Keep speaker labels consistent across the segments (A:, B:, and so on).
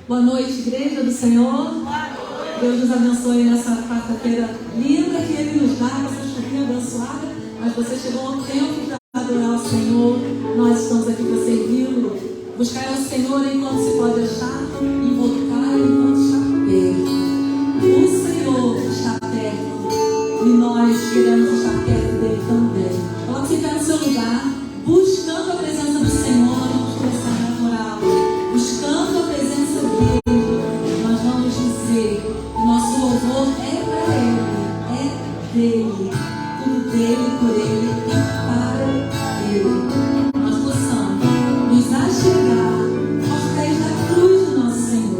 A: Boa noite, igreja do Senhor. Deus nos abençoe nessa quarta-feira linda que Ele nos dá, essa chuvinha abençoada. Mas você chegou ao tempo de adorar o Senhor. Nós estamos aqui para servi-lo. Buscar o Senhor enquanto se pode achar, invocar enquanto está perto. O Senhor está perto e nós queremos estar perto dele também. Coloque-se em pé no seu lugar, buscando a presença do Senhor. Nós vamos começar a adorá-lo. Buscando a presença dele, nós vamos dizer que nosso louvor é para ele, é dele, tudo dele, por ele e para ele. Nós possamos nos achegar aos pés da cruz do nosso Senhor.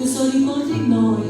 A: Que o Senhor encontre em nós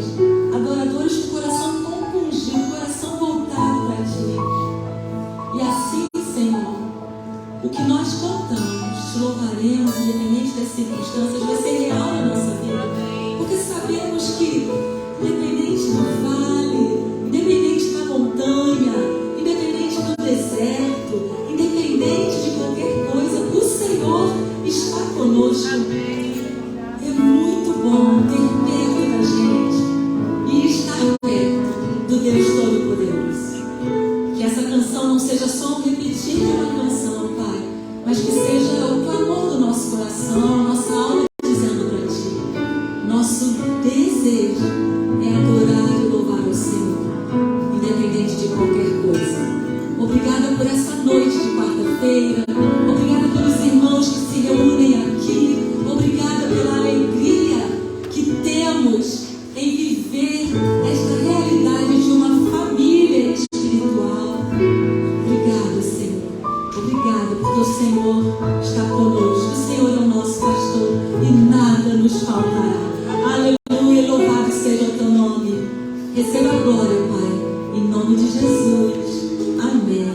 A: Receba a glória, Pai, em nome de Jesus. Amém,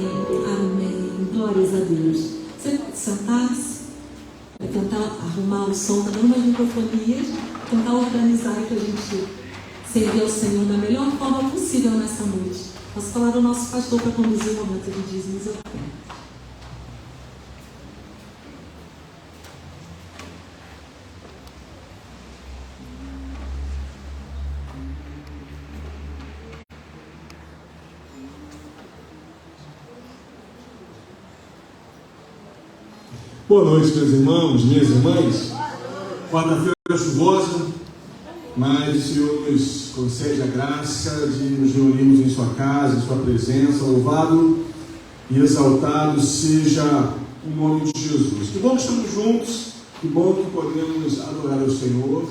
A: amém. Glórias a Deus. Você pode sentar-se, vai tentar arrumar o som, tá dando umas microfonias, tentar organizar para a gente servir ao Senhor da melhor forma possível nessa noite. Posso falar do nosso pastor para conduzir o momento de dízimos e ofertas.
B: Boa noite, meus irmãos, minhas irmãs. Quarta-feira chuvosa, mas o Senhor nos concede a graça de nos reunirmos em sua casa, em sua presença. Louvado e exaltado seja o nome de Jesus. Que bom que estamos juntos, que bom que podemos adorar ao Senhor,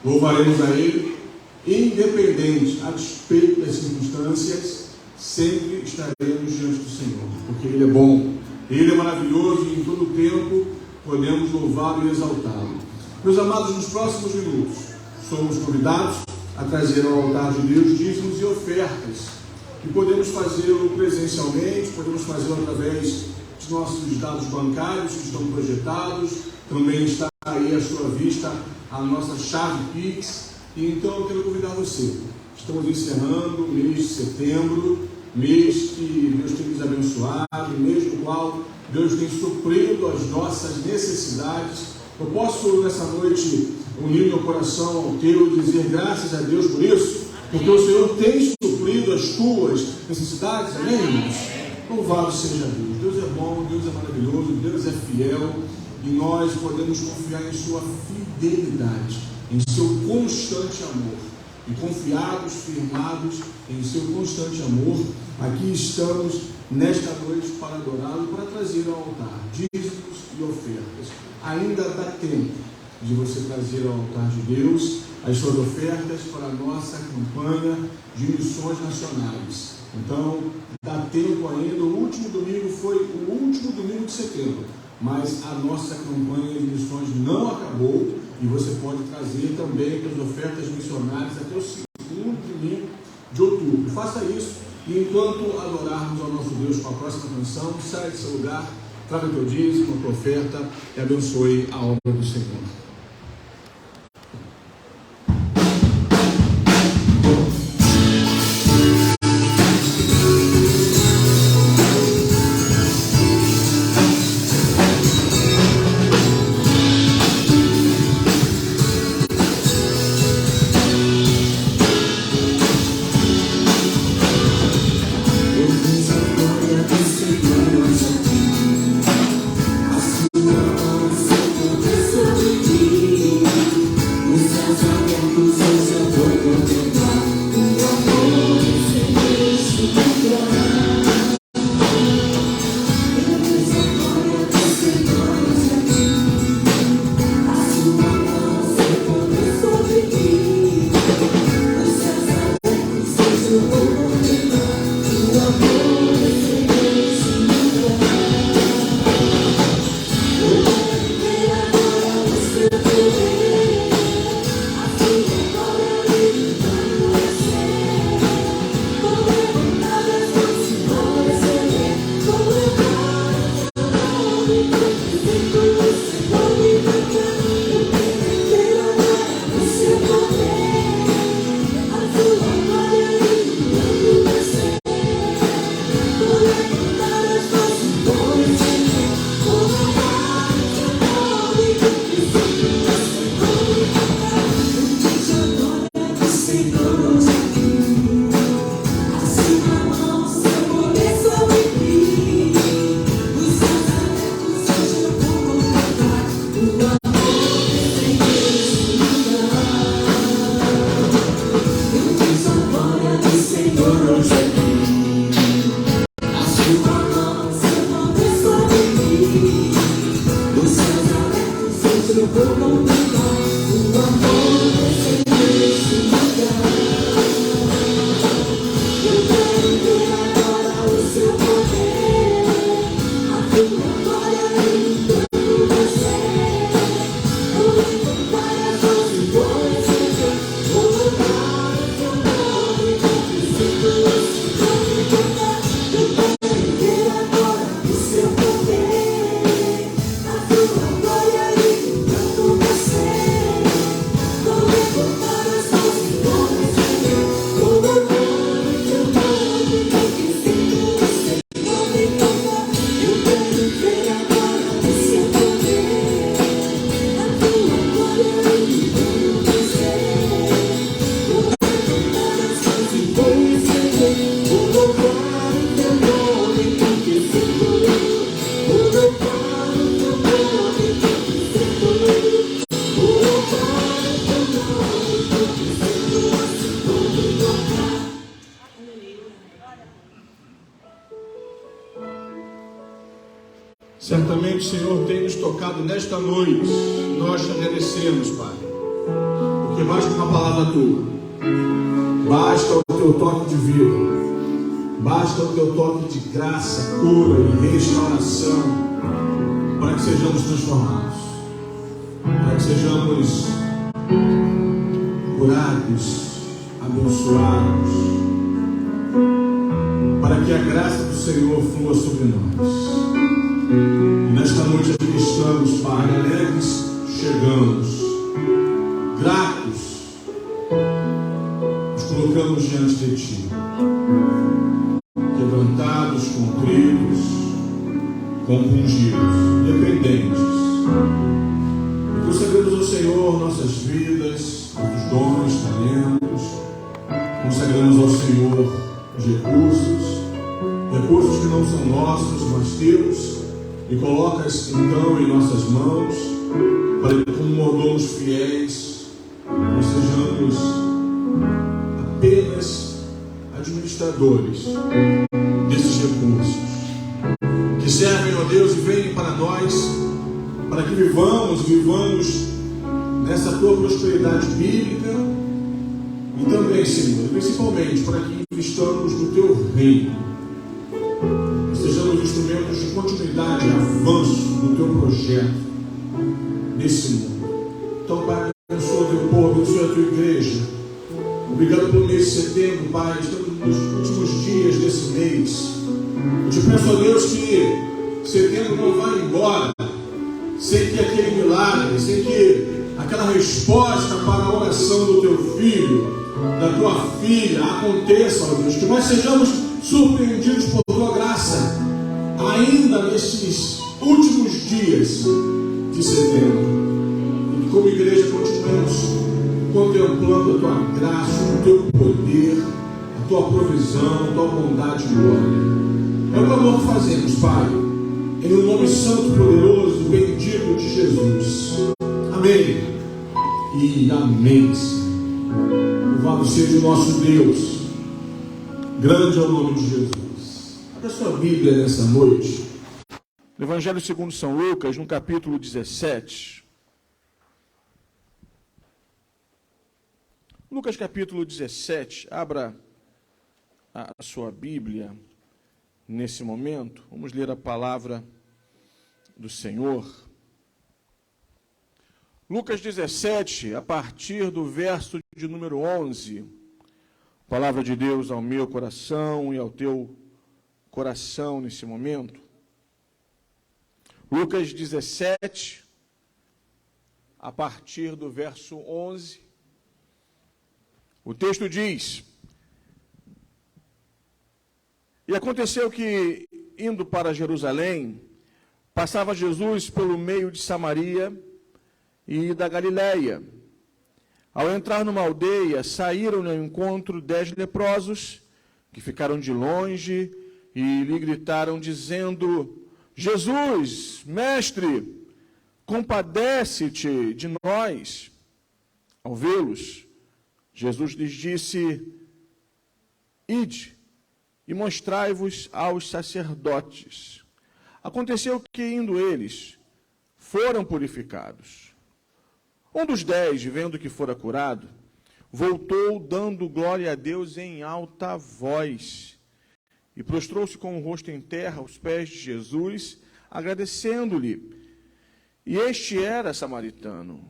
B: louvaremos a Ele, independente, a despeito das circunstâncias, sempre estaremos diante do Senhor, porque Ele é bom. Ele é maravilhoso e em todo o tempo podemos louvá-lo e exaltá-lo. Meus amados, nos próximos minutos somos convidados a trazer ao altar de Deus dízimos e ofertas, que podemos fazê-lo presencialmente, podemos fazê-lo através de nossos dados bancários que estão projetados, também está aí à sua vista a nossa chave Pix, e então eu quero convidar você. Estamos encerrando o mês de setembro, mês que Deus tem nos abençoado, mês no qual Deus tem suprido as nossas necessidades. Eu posso nessa noite unir meu coração ao teu e dizer graças a Deus por isso, porque o Senhor tem suprido as tuas necessidades, amém, irmãos? Louvado seja Deus. Deus é bom, Deus é maravilhoso, Deus é fiel e nós podemos confiar em sua fidelidade, em seu constante amor. E confiados, firmados em seu constante amor, aqui estamos nesta noite para adorá-lo e para trazer ao altar dízimos e ofertas. Ainda dá tempo de você trazer ao altar de Deus as suas ofertas para a nossa campanha de missões nacionais. Então, dá tempo ainda. O último domingo foi o último domingo de setembro, mas a nossa campanha de missões não acabou. E você pode trazer também as ofertas missionárias até o segundo domingo de outubro. Faça isso e enquanto adorarmos ao nosso Deus com a próxima canção, saia de seu lugar, traga o teu dízimo, a tua oferta e abençoe a obra do Senhor. Certamente o Senhor tem nos tocado nesta noite. Nós te agradecemos, Pai, porque basta uma palavra tua, basta o teu toque de vida, basta o teu toque de graça, cura e restauração, para que sejamos transformados, para que sejamos curados, abençoados, para que a graça do Senhor flua sobre nós. E nesta noite aqui estamos, Pai, alegres, chegamos, gratos, nos colocamos diante de Ti, quebrantados, contritos, compungidos, dependentes, e consagramos ao Senhor nossas vidas, nossos dons, talentos, consagramos ao Senhor os recursos que não são nossos, mas teus, e colocas então em nossas mãos, para que como mordomos fiéis, nós sejamos apenas administradores desses recursos, que servem, ó Deus, e venham para nós, para que vivamos nessa tua prosperidade bíblica, e também, Senhor, principalmente para que investamos no teu reino, sejamos instrumentos de continuidade e avanço do teu projeto nesse mundo. Então, Pai, abençoa o teu povo, abençoa a tua igreja. Obrigado pelo mês de setembro, Pai. Estamos nos últimos dias desse mês. Eu te peço, ó Deus, que setembro não vá embora sem que aquele milagre, sem que aquela resposta para a oração do teu filho, da tua filha, aconteça, ó Deus. Que nós sejamos surpreendidos por tua graça, ainda nesses últimos dias de setembro. E como igreja continuemos contemplando a tua graça, o teu poder, a tua provisão, a tua bondade e glória. É o amor que fazemos, Pai, em nome santo, poderoso e bendito de Jesus. Amém e amém. Louvado seja o nosso Deus. Grande é o nome de Jesus. Abra sua Bíblia nessa noite, no Evangelho segundo São Lucas, no capítulo 17. Lucas capítulo 17, abra a sua Bíblia nesse momento. Vamos ler a palavra do Senhor. Lucas 17, a partir do verso de número 11. Palavra de Deus ao meu coração e ao teu coração nesse momento. Lucas 17, a partir do verso 11. O texto diz: E aconteceu que, indo para Jerusalém, passava Jesus pelo meio de Samaria e da Galiléia. Ao entrar numa aldeia, saíram ao encontro 10 leprosos, que ficaram de longe e lhe gritaram, dizendo: Jesus, mestre, compadece-te de nós. Ao vê-los, Jesus lhes disse: Ide e mostrai-vos aos sacerdotes. Aconteceu que, indo eles, foram purificados. Um dos 10, vendo que fora curado, voltou dando glória a Deus em alta voz, e prostrou-se com o rosto em terra aos pés de Jesus, agradecendo-lhe. E este era samaritano.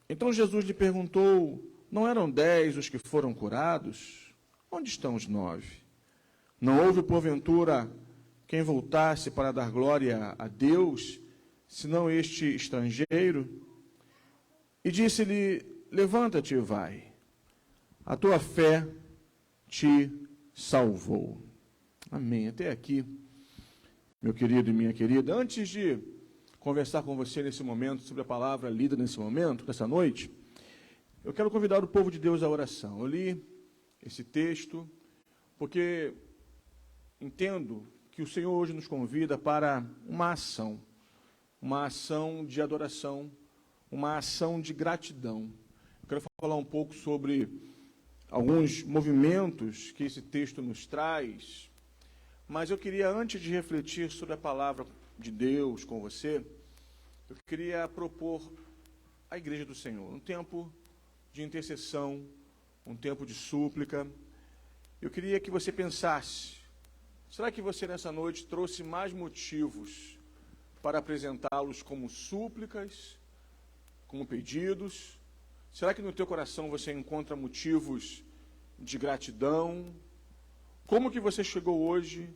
B: Então Jesus lhe perguntou: Não eram 10 os que foram curados? Onde estão os 9? Não houve, porventura, quem voltasse para dar glória a Deus, senão este estrangeiro? E disse-lhe: Levanta-te e vai. A tua fé te salvou. Amém. Até aqui, meu querido e minha querida. Antes de conversar com você nesse momento, sobre a palavra lida nesse momento, nessa noite, eu quero convidar o povo de Deus à oração. Eu li esse texto porque entendo que o Senhor hoje nos convida para uma ação de adoração, uma ação de gratidão. Eu quero falar um pouco sobre alguns movimentos que esse texto nos traz, mas eu queria, antes de refletir sobre a palavra de Deus com você, eu queria propor à Igreja do Senhor um tempo de intercessão, um tempo de súplica. Eu queria que você pensasse, será que você nessa noite trouxe mais motivos para apresentá-los como súplicas, como pedidos? Será que no teu coração você encontra motivos de gratidão? Como que você chegou hoje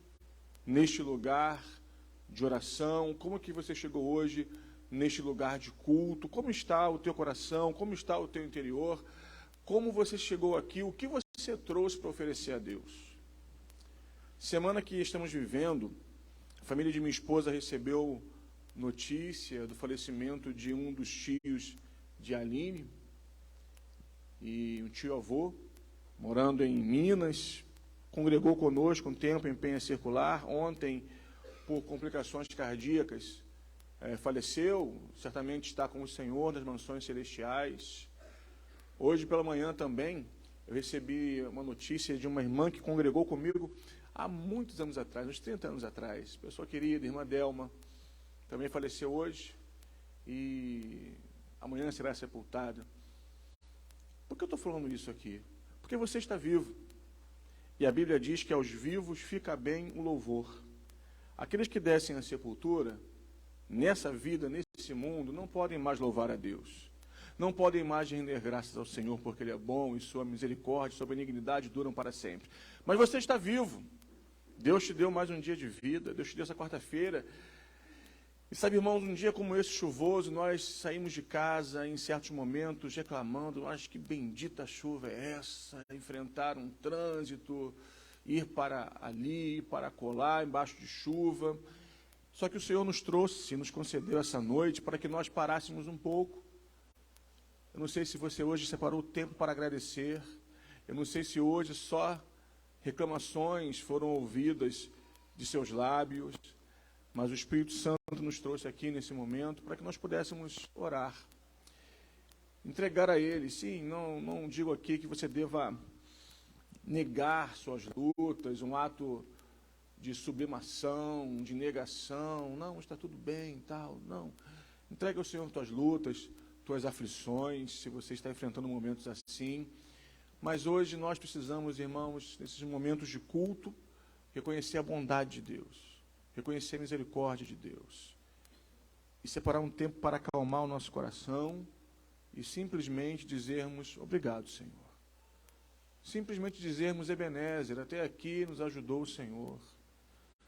B: neste lugar de oração? Como que você chegou hoje neste lugar de culto? Como está o teu coração? Como está o teu interior? Como você chegou aqui? O que você trouxe para oferecer a Deus? Semana que estamos vivendo, a família de minha esposa recebeu notícia do falecimento de um dos tios de Aline, e um tio-avô, morando em Minas, congregou conosco um tempo em Penha Circular. Ontem, por complicações cardíacas, faleceu, certamente está com o Senhor nas mansões celestiais. Hoje pela manhã também, eu recebi uma notícia de uma irmã que congregou comigo há muitos anos atrás, uns 30 anos atrás, pessoa querida, irmã Delma, também faleceu hoje, e amanhã será sepultada. Por que eu estou falando isso aqui? Porque você está vivo. E a Bíblia diz que aos vivos fica bem o louvor. Aqueles que descem à sepultura, nessa vida, nesse mundo, não podem mais louvar a Deus. Não podem mais render graças ao Senhor, porque Ele é bom e sua misericórdia, sua benignidade duram para sempre. Mas você está vivo. Deus te deu mais um dia de vida, Deus te deu essa quarta-feira. E sabe, irmãos, um dia como esse chuvoso, nós saímos de casa em certos momentos reclamando, mas que bendita chuva é essa, enfrentar um trânsito, ir para ali, ir para acolá, embaixo de chuva. Só que o Senhor nos trouxe, nos concedeu essa noite para que nós parássemos um pouco. Eu não sei se você hoje separou o tempo para agradecer, eu não sei se hoje só reclamações foram ouvidas de seus lábios, mas o Espírito Santo nos trouxe aqui nesse momento para que nós pudéssemos orar, entregar a Ele. Sim, não digo aqui que você deva negar suas lutas, um ato de sublimação, de negação. Não, está tudo bem, tal. Não, entregue ao Senhor tuas lutas, tuas aflições, se você está enfrentando momentos assim. Mas hoje nós precisamos, irmãos, nesses momentos de culto, reconhecer a bondade de Deus, reconhecer a misericórdia de Deus, e separar um tempo para acalmar o nosso coração e simplesmente dizermos obrigado, Senhor. Simplesmente dizermos Ebenezer, até aqui nos ajudou o Senhor.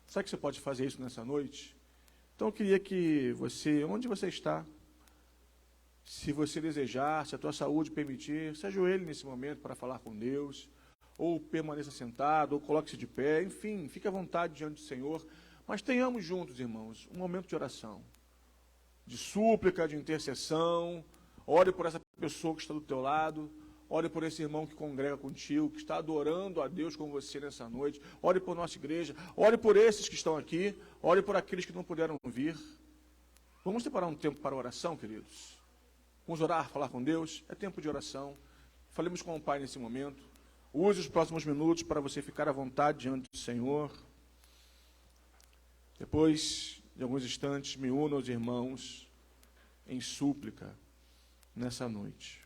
B: Sabe que você pode fazer isso nessa noite? Então eu queria que você, onde você está, se você desejar, se a tua saúde permitir, se ajoelhe nesse momento para falar com Deus, ou permaneça sentado, ou coloque-se de pé, enfim, fique à vontade diante do Senhor. Mas tenhamos juntos, irmãos, um momento de oração, de súplica, de intercessão. Ore por essa pessoa que está do teu lado, ore por esse irmão que congrega contigo, que está adorando a Deus com você nessa noite. Ore por nossa igreja, ore por esses que estão aqui, ore por aqueles que não puderam vir. Vamos separar um tempo para oração, queridos? Vamos orar, falar com Deus? É tempo de oração. Falemos com o Pai nesse momento. Use os próximos minutos para você ficar à vontade diante do Senhor. Depois de alguns instantes, me uno aos irmãos em súplica nessa noite.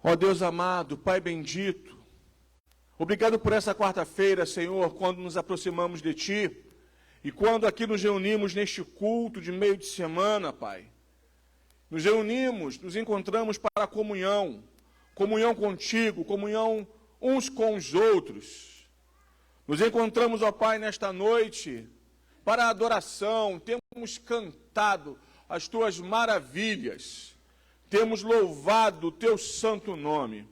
B: Ó Deus amado, Pai bendito, obrigado por essa quarta-feira, Senhor, quando nos aproximamos de Ti e quando aqui nos reunimos neste culto de meio de semana, Pai. Nos reunimos, nos encontramos para a comunhão, comunhão contigo, comunhão uns com os outros. Nos encontramos, ó Pai, nesta noite para a adoração, temos cantado as Tuas maravilhas. temos louvado o teu santo nome.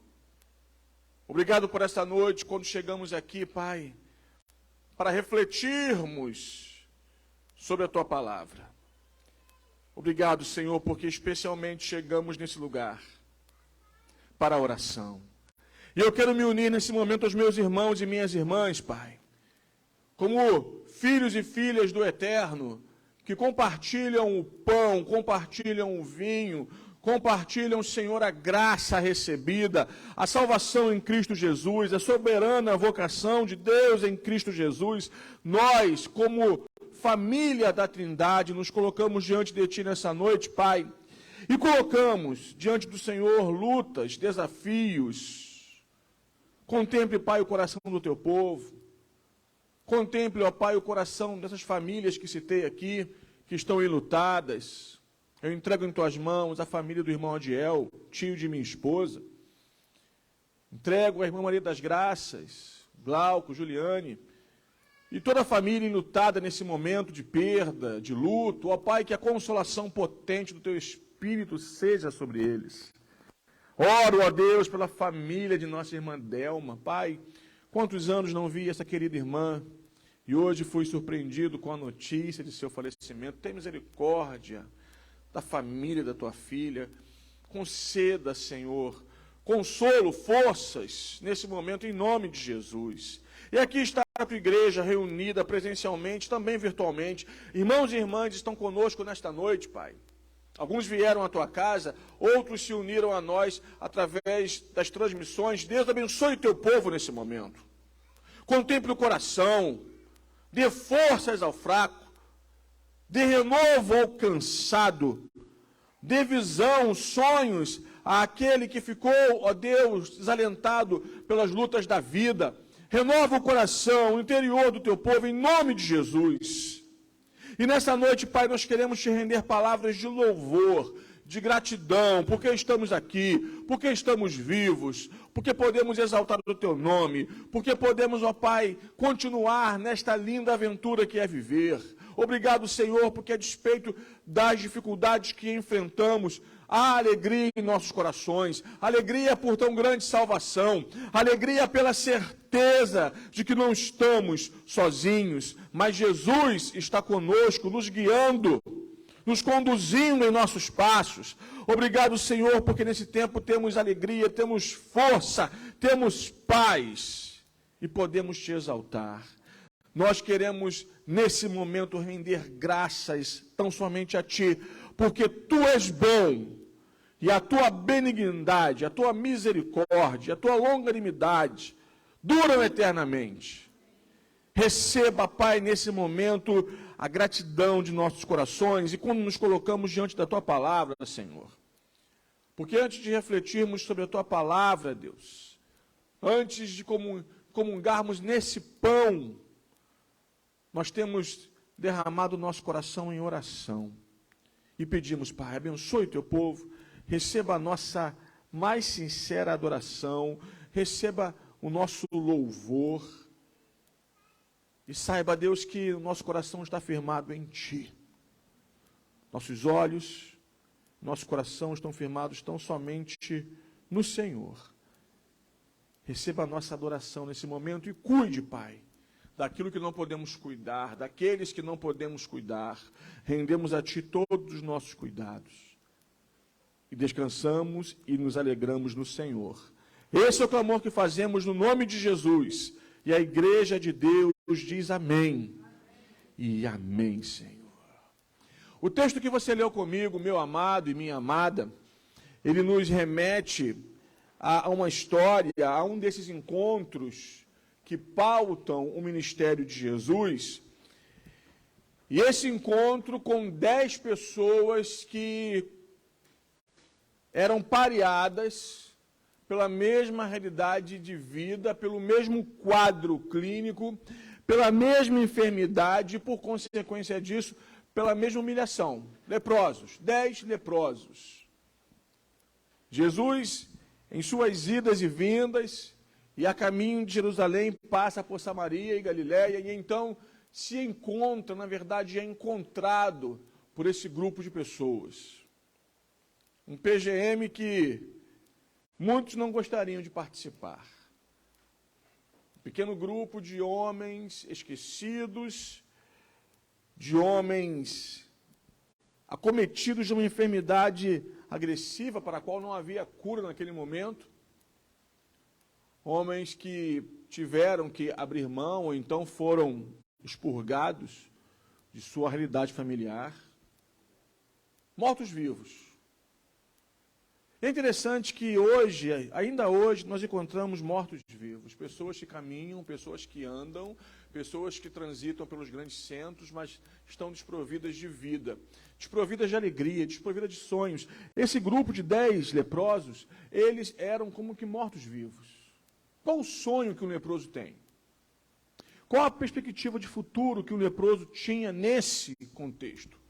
B: Obrigado por esta noite, quando chegamos aqui, Pai, para refletirmos sobre a tua palavra. Obrigado, Senhor, porque especialmente chegamos nesse lugar para a oração. E eu quero me unir nesse momento aos meus irmãos e minhas irmãs, Pai, como filhos e filhas do Eterno, que compartilham o pão, compartilham o vinho, compartilham, Senhor, a graça recebida, a salvação em Cristo Jesus, a soberana vocação de Deus em Cristo Jesus. Nós, como família da Trindade, nos colocamos diante de Ti nessa noite, Pai, e colocamos diante do Senhor lutas, desafios. Contemple, Pai, o coração do Teu povo. Contemple, ó Pai, o coração dessas famílias que citei aqui, que estão enlutadas. Eu entrego em Tuas mãos a família do irmão Adiel, tio de minha esposa. Entrego a irmã Maria das Graças, Glauco, Juliane, e toda a família enlutada nesse momento de perda, de luto. Ó Pai, que a consolação potente do Teu Espírito seja sobre eles. Oro, ó Deus, pela família de nossa irmã Delma. Pai, quantos anos não vi essa querida irmã, e hoje fui surpreendido com a notícia de seu falecimento. Tem misericórdia da família da tua filha. Conceda, Senhor, consolo, forças, nesse momento, em nome de Jesus. E aqui está a tua igreja reunida presencialmente, também virtualmente. Irmãos e irmãs estão conosco nesta noite, Pai. Alguns vieram à tua casa, outros se uniram a nós através das transmissões. Deus abençoe o teu povo nesse momento. Contemple o coração, dê forças ao fraco, dê renovo ao cansado, dê visão, sonhos àquele que ficou, ó Deus, desalentado pelas lutas da vida. Renova o coração, o interior do teu povo, em nome de Jesus. E nessa noite, Pai, nós queremos te render palavras de louvor, de gratidão, porque estamos aqui, porque estamos vivos, porque podemos exaltar o teu nome, porque podemos, ó Pai, continuar nesta linda aventura que é viver. Obrigado, Senhor, porque a despeito das dificuldades que enfrentamos, há alegria em nossos corações, alegria por tão grande salvação, alegria pela certeza de que não estamos sozinhos, mas Jesus está conosco, nos guiando, nos conduzindo em nossos passos. Obrigado, Senhor, porque nesse tempo temos alegria, temos força, temos paz e podemos te exaltar. Nós queremos, nesse momento, render graças tão somente a Ti, porque Tu és bom, e a Tua benignidade, a Tua misericórdia, a Tua longanimidade duram eternamente. Receba, Pai, nesse momento, a gratidão de nossos corações, e quando nos colocamos diante da Tua palavra, Senhor, porque antes de refletirmos sobre a Tua palavra, Deus, antes de comungarmos nesse pão, nós temos derramado o nosso coração em oração. E pedimos, Pai, abençoe o teu povo, receba a nossa mais sincera adoração, receba o nosso louvor. E saiba, Deus, que o nosso coração está firmado em Ti. Nossos olhos, nosso coração estão firmados tão somente no Senhor. Receba a nossa adoração nesse momento e cuide, Pai, daquilo que não podemos cuidar, daqueles que não podemos cuidar. Rendemos a Ti todos os nossos cuidados. E descansamos e nos alegramos no Senhor. Esse é o clamor que fazemos no nome de Jesus. E a igreja de Deus diz amém. E amém, Senhor. O texto que você leu comigo, meu amado e minha amada, ele nos remete a uma história, a um desses encontros que pautam o ministério de Jesus, e esse encontro com 10 pessoas que eram pareadas pela mesma realidade de vida, pelo mesmo quadro clínico, pela mesma enfermidade e, por consequência disso, pela mesma humilhação. Leprosos, 10 leprosos. Jesus, em suas idas e vindas, e a caminho de Jerusalém, passa por Samaria e Galiléia, e então se encontra, na verdade, é encontrado por esse grupo de pessoas. Um PGM que muitos não gostariam de participar. Um pequeno grupo de homens esquecidos, de homens acometidos de uma enfermidade agressiva para a qual não havia cura naquele momento. Homens que tiveram que abrir mão ou então foram expurgados de sua realidade familiar. Mortos-vivos. É interessante que hoje, ainda hoje, nós encontramos mortos-vivos, pessoas que caminham, pessoas que andam, pessoas que transitam pelos grandes centros, mas estão desprovidas de vida, desprovidas de alegria, desprovidas de sonhos. Esse grupo de 10 leprosos, eles eram como que mortos-vivos. Qual o sonho que um leproso tem? Qual a perspectiva de futuro que um leproso tinha nesse contexto?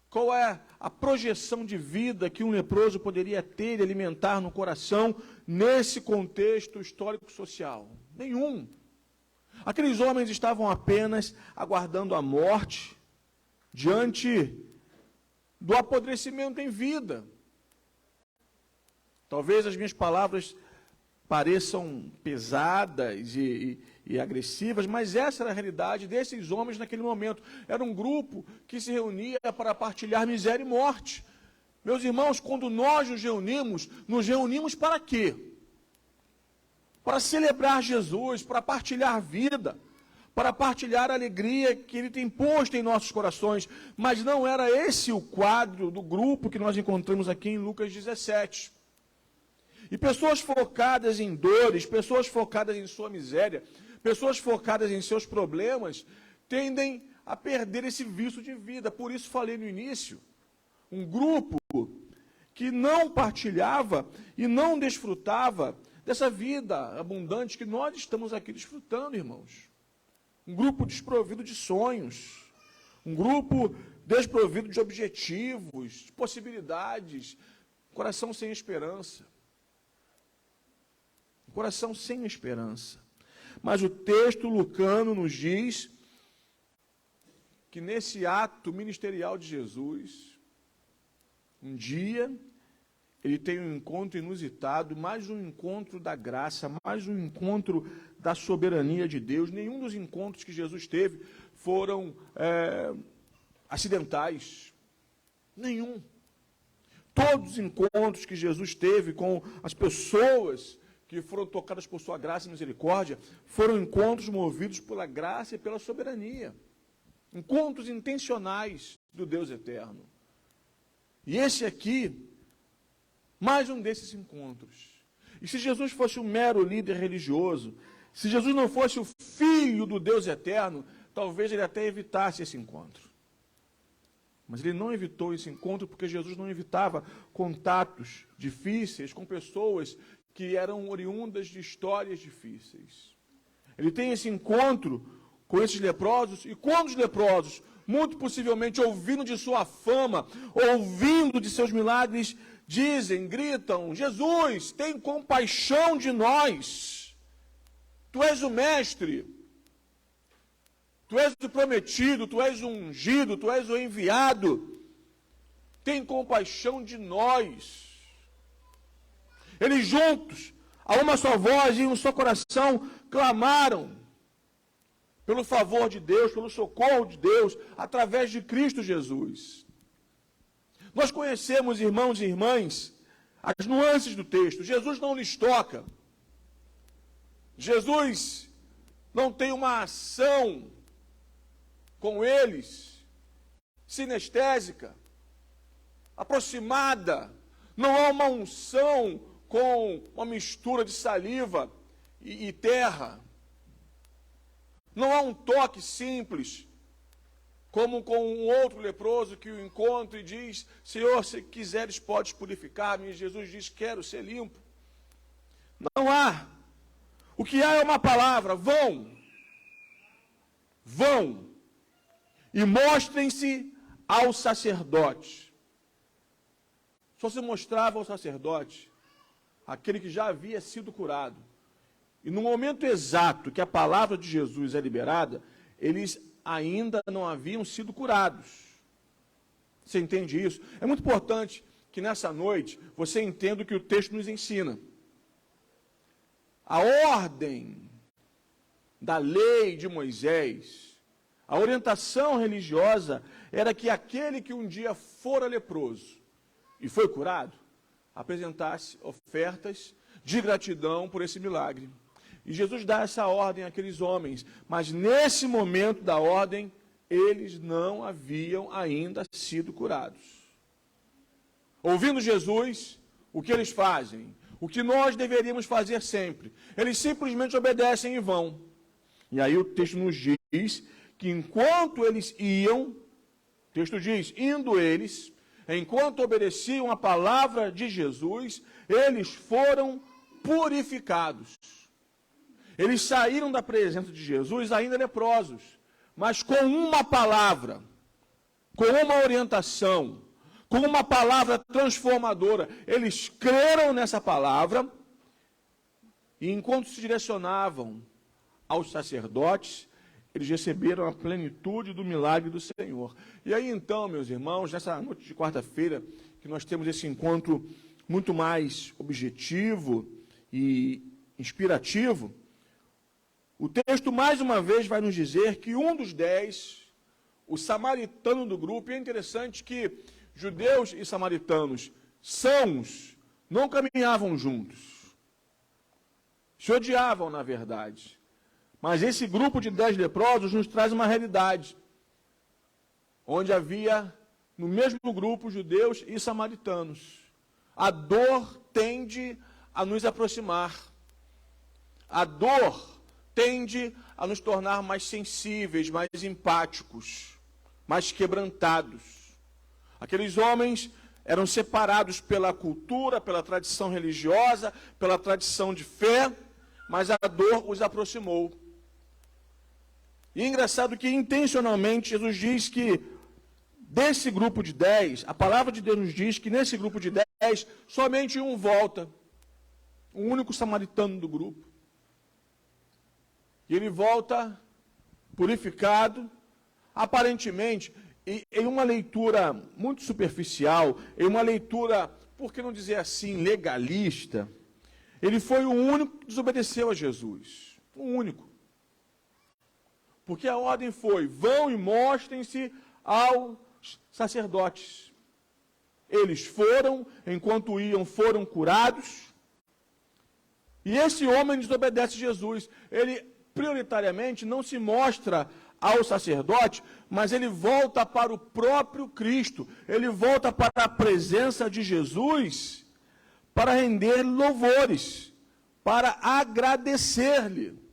B: Qual é a projeção de vida que um leproso poderia ter e alimentar no coração nesse contexto histórico-social? Nenhum. Aqueles homens estavam apenas aguardando a morte diante do apodrecimento em vida. Talvez as minhas palavras pareçam pesadas e agressivas, mas essa era a realidade desses homens naquele momento. Era um grupo que se reunia para partilhar miséria e morte. Meus irmãos, quando nós nos reunimos para quê? Para celebrar Jesus, para partilhar vida, para partilhar a alegria que Ele tem posto em nossos corações. Mas não era esse o quadro do grupo que nós encontramos aqui em Lucas 17. E pessoas focadas em dores, pessoas focadas em sua miséria, pessoas focadas em seus problemas, tendem a perder esse vício de vida. Por isso falei no início, um grupo que não partilhava e não desfrutava dessa vida abundante que nós estamos aqui desfrutando, irmãos. Um grupo desprovido de sonhos, um grupo desprovido de objetivos, de possibilidades, coração sem esperança. Coração sem esperança. Mas o texto lucano nos diz que nesse ato ministerial de Jesus, um dia, ele tem um encontro inusitado, mais um encontro da graça, mais um encontro da soberania de Deus. Nenhum dos encontros que Jesus teve foram acidentais. Nenhum. Todos os encontros que Jesus teve com as pessoas que foram tocadas por sua graça e misericórdia, foram encontros movidos pela graça e pela soberania. Encontros intencionais do Deus eterno. E esse aqui, mais um desses encontros. E se Jesus fosse um mero líder religioso, se Jesus não fosse o Filho do Deus eterno, talvez ele até evitasse esse encontro. Mas ele não evitou esse encontro porque Jesus não evitava contatos difíceis com pessoas que eram oriundas de histórias difíceis. Ele tem esse encontro com esses leprosos, e quando os leprosos, muito possivelmente ouvindo de sua fama, ouvindo de seus milagres, dizem, gritam, Jesus, tem compaixão de nós, tu és o mestre, tu és o prometido, tu és o ungido, tu és o enviado, tem compaixão de nós. Eles juntos, a uma só voz e em um só coração, clamaram pelo favor de Deus, pelo socorro de Deus, através de Cristo Jesus. Nós conhecemos, irmãos e irmãs, as nuances do texto. Jesus não lhes toca. Jesus não tem uma ação com eles, sinestésica, aproximada. Não há uma unção com uma mistura de saliva e terra. Não há um toque simples, como com um outro leproso que o encontra e diz, Senhor, se quiseres podes purificar-me. E Jesus diz, quero ser limpo. Não há. O que há é uma palavra, vão, e mostrem-se ao sacerdote. Só se mostrava ao sacerdote aquele que já havia sido curado. E no momento exato que a palavra de Jesus é liberada, eles ainda não haviam sido curados. Você entende isso? É muito importante que nessa noite você entenda o que o texto nos ensina. A ordem da lei de Moisés, a orientação religiosa era que aquele que um dia fora leproso e foi curado, apresentasse ofertas de gratidão por esse milagre. E Jesus dá essa ordem àqueles homens, mas nesse momento da ordem, eles não haviam ainda sido curados. Ouvindo Jesus, o que eles fazem? O que nós deveríamos fazer sempre. Eles simplesmente obedecem e vão. E aí o texto nos diz que enquanto eles iam, o texto diz, indo eles, enquanto obedeciam a palavra de Jesus, eles foram purificados. Eles saíram da presença de Jesus ainda leprosos, mas com uma palavra, com uma orientação, com uma palavra transformadora. Eles creram nessa palavra e enquanto se direcionavam aos sacerdotes, eles receberam a plenitude do milagre do Senhor. E aí então, meus irmãos, nessa noite de quarta-feira, que nós temos esse encontro muito mais objetivo e inspirativo, o texto mais uma vez vai nos dizer que um dos 10, o samaritano do grupo, e é interessante que judeus e samaritanos sãos não caminhavam juntos, se odiavam na verdade. Mas esse grupo de 10 leprosos nos traz uma realidade, onde havia no mesmo grupo judeus e samaritanos. A dor tende a nos aproximar. A dor tende a nos tornar mais sensíveis, mais empáticos, mais quebrantados. Aqueles homens eram separados pela cultura, pela tradição religiosa, pela tradição de fé, mas a dor os aproximou. E é engraçado que intencionalmente Jesus diz que desse grupo de 10, a palavra de Deus nos diz que nesse grupo de 10, somente um volta, o único samaritano do grupo. E ele volta purificado, aparentemente, em uma leitura muito superficial, em uma leitura, por que não dizer assim, legalista, ele foi o único que desobedeceu a Jesus. O único. Porque a ordem foi, vão e mostrem-se aos sacerdotes. Eles foram, enquanto iam, foram curados. E esse homem desobedece a Jesus. Ele, prioritariamente, não se mostra ao sacerdote, mas ele volta para o próprio Cristo. Ele volta para a presença de Jesus para render louvores, para agradecer-lhe.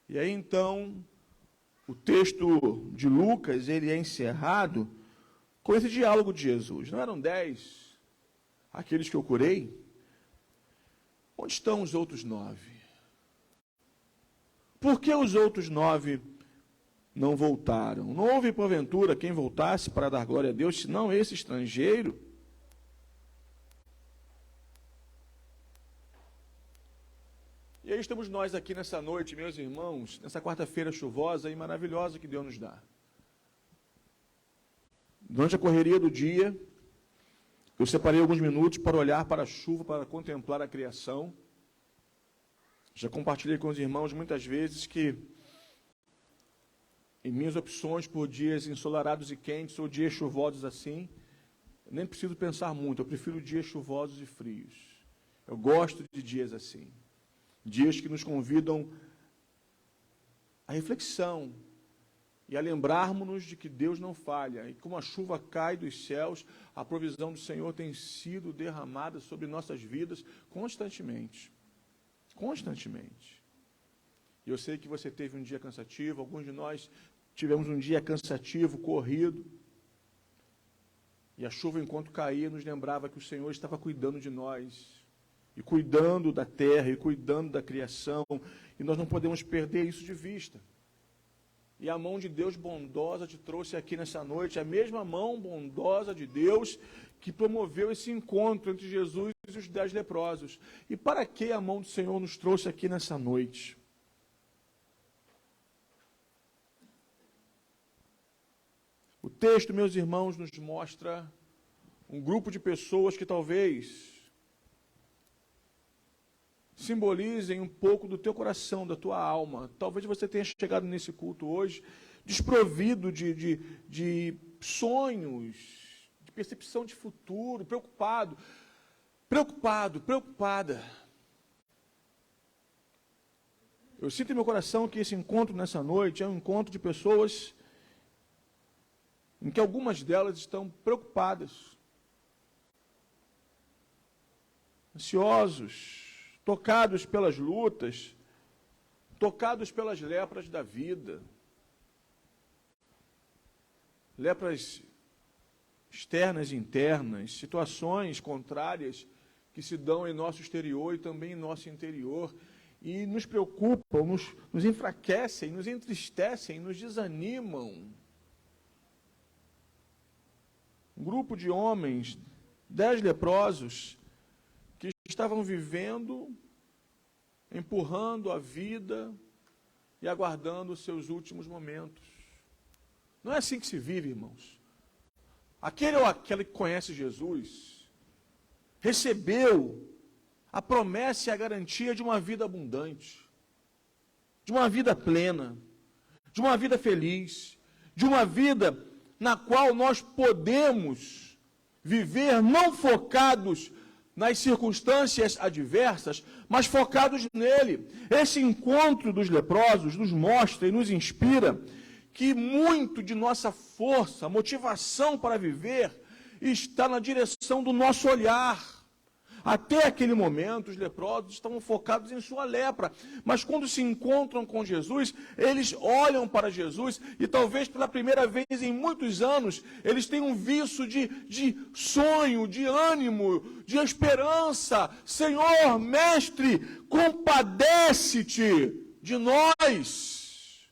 B: E aí então, o texto de Lucas, ele é encerrado com esse diálogo de Jesus. Não eram 10 aqueles que eu curei? Onde estão os outros 9? Por que os outros 9 não voltaram? Não houve, porventura, quem voltasse para dar glória a Deus, senão esse estrangeiro? E aí estamos nós aqui nessa noite, meus irmãos, nessa quarta-feira chuvosa e maravilhosa que Deus nos dá. Durante a correria do dia, eu separei alguns minutos para olhar para a chuva, para contemplar a criação. Já compartilhei com os irmãos muitas vezes que, em minhas opções por dias ensolarados e quentes ou dias chuvosos assim, eu nem preciso pensar muito, eu prefiro dias chuvosos e frios. Eu gosto de dias assim. Dias que nos convidam à reflexão e a lembrarmos-nos de que Deus não falha. E como a chuva cai dos céus, a provisão do Senhor tem sido derramada sobre nossas vidas constantemente. Constantemente. E eu sei que você teve um dia cansativo, alguns de nós tivemos um dia cansativo, corrido. E a chuva, enquanto caía, nos lembrava que o Senhor estava cuidando de nós. E cuidando da terra, e cuidando da criação, e nós não podemos perder isso de vista. E a mão de Deus bondosa te trouxe aqui nessa noite, a mesma mão bondosa de Deus que promoveu esse encontro entre Jesus e os 10 leprosos. E para que a mão do Senhor nos trouxe aqui nessa noite?
C: texto, meus irmãos, nos mostra um grupo de pessoas que talvez simbolizem um pouco do teu coração, da tua alma. Talvez você tenha chegado nesse culto hoje desprovido de sonhos, de percepção de futuro, preocupado, preocupada. Eu sinto em meu coração que esse encontro nessa noite é um encontro de pessoas em que algumas delas estão preocupadas, ansiosos, tocados pelas lutas, tocados pelas lepras da vida, lepras externas e internas, situações contrárias que se dão em nosso exterior e também em nosso interior, e nos preocupam, nos enfraquecem, nos entristecem, nos desanimam. Um grupo de homens, 10 leprosos, que estavam vivendo, empurrando a vida e aguardando os seus últimos momentos. Não é assim que se vive, irmãos. Aquele ou aquela que conhece Jesus recebeu a promessa e a garantia de uma vida abundante, de uma vida plena, de uma vida feliz, de uma vida na qual nós podemos viver não focados nas circunstâncias adversas, mas focados nele. Esse encontro dos leprosos nos mostra e nos inspira que muito de nossa força, motivação para viver, está na direção do nosso olhar. Até aquele momento, os leprosos estavam focados em sua lepra, mas quando se encontram com Jesus, eles olham para Jesus e talvez pela primeira vez em muitos anos, eles têm um viço de sonho, de ânimo, de esperança. Senhor, Mestre, compadece-te de nós.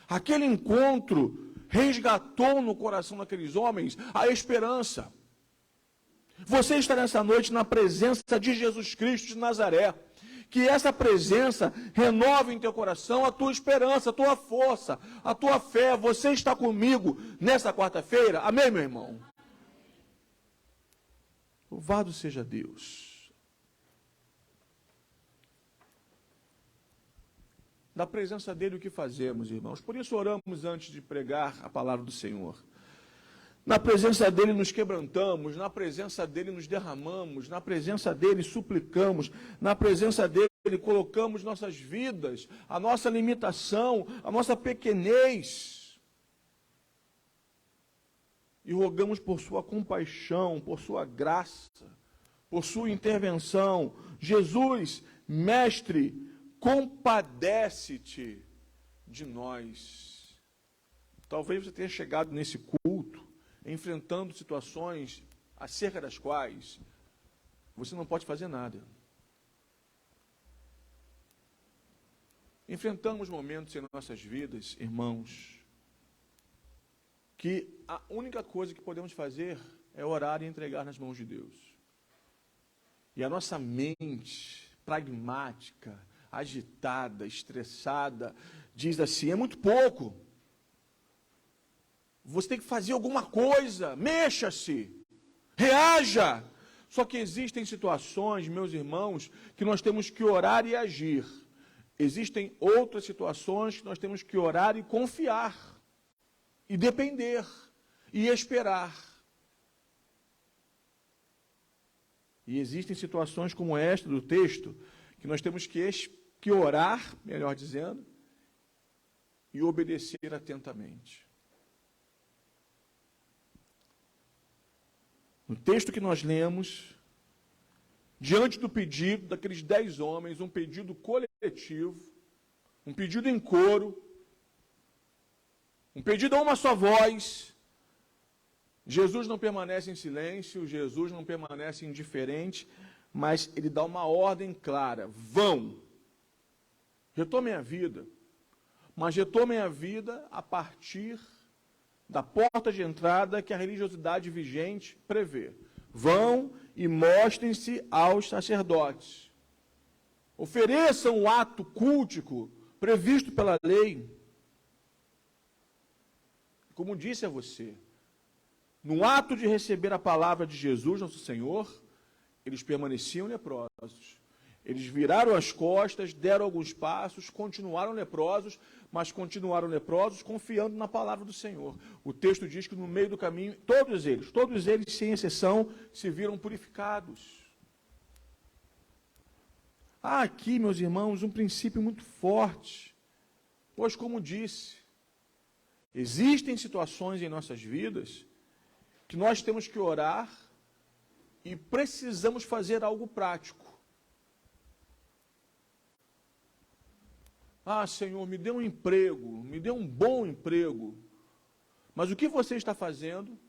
C: Aquele encontro resgatou no coração daqueles homens a esperança. Você está nessa noite na presença de Jesus Cristo de Nazaré. Que essa presença renove em teu coração a tua esperança, a tua força, a tua fé. Você está comigo nessa quarta-feira? Amém, meu irmão? Louvado seja Deus. Da presença dele, o que fazemos, irmãos? Por isso oramos antes de pregar a palavra do Senhor. Na presença dele nos quebrantamos, na presença dele nos derramamos, na presença dele suplicamos, na presença dele colocamos nossas vidas, a nossa limitação, a nossa pequenez. E rogamos por sua compaixão, por sua graça, por sua intervenção. Jesus, Mestre, compadece-te de nós. Talvez você tenha chegado nesse culto enfrentando situações acerca das quais você não pode fazer nada. Enfrentamos momentos em nossas vidas, irmãos, que a única coisa que podemos fazer é orar e entregar nas mãos de Deus. E a nossa mente pragmática, agitada, estressada, diz assim: é muito pouco. Você tem que fazer alguma coisa, mexa-se, reaja. Só que existem situações, meus irmãos, que nós temos que orar e agir. Existem outras situações que nós temos que orar e confiar, e depender, e esperar. E existem situações como esta do texto, que nós temos que orar, melhor dizendo, e obedecer atentamente. No texto que nós lemos, diante do pedido daqueles 10 homens, um pedido coletivo, um pedido em coro, um pedido a uma só voz, Jesus não permanece em silêncio, Jesus não permanece indiferente, mas ele dá uma ordem clara: vão, retomem a vida, mas retomem a vida a partir da porta de entrada que a religiosidade vigente prevê. Vão e mostrem-se aos sacerdotes. Ofereçam o ato cultico previsto pela lei. Como disse a você, no ato de receber a palavra de Jesus, nosso Senhor, eles permaneciam leprosos. Eles viraram as costas, deram alguns passos, continuaram leprosos, mas continuaram leprosos confiando na palavra do Senhor. O texto diz que no meio do caminho, todos eles, sem exceção, se viram purificados. Há aqui, meus irmãos, um princípio muito forte, pois, como disse, existem situações em nossas vidas que nós temos que orar e precisamos fazer algo prático. Ah, Senhor, me dê um emprego, me dê um bom emprego. Mas o que você está fazendo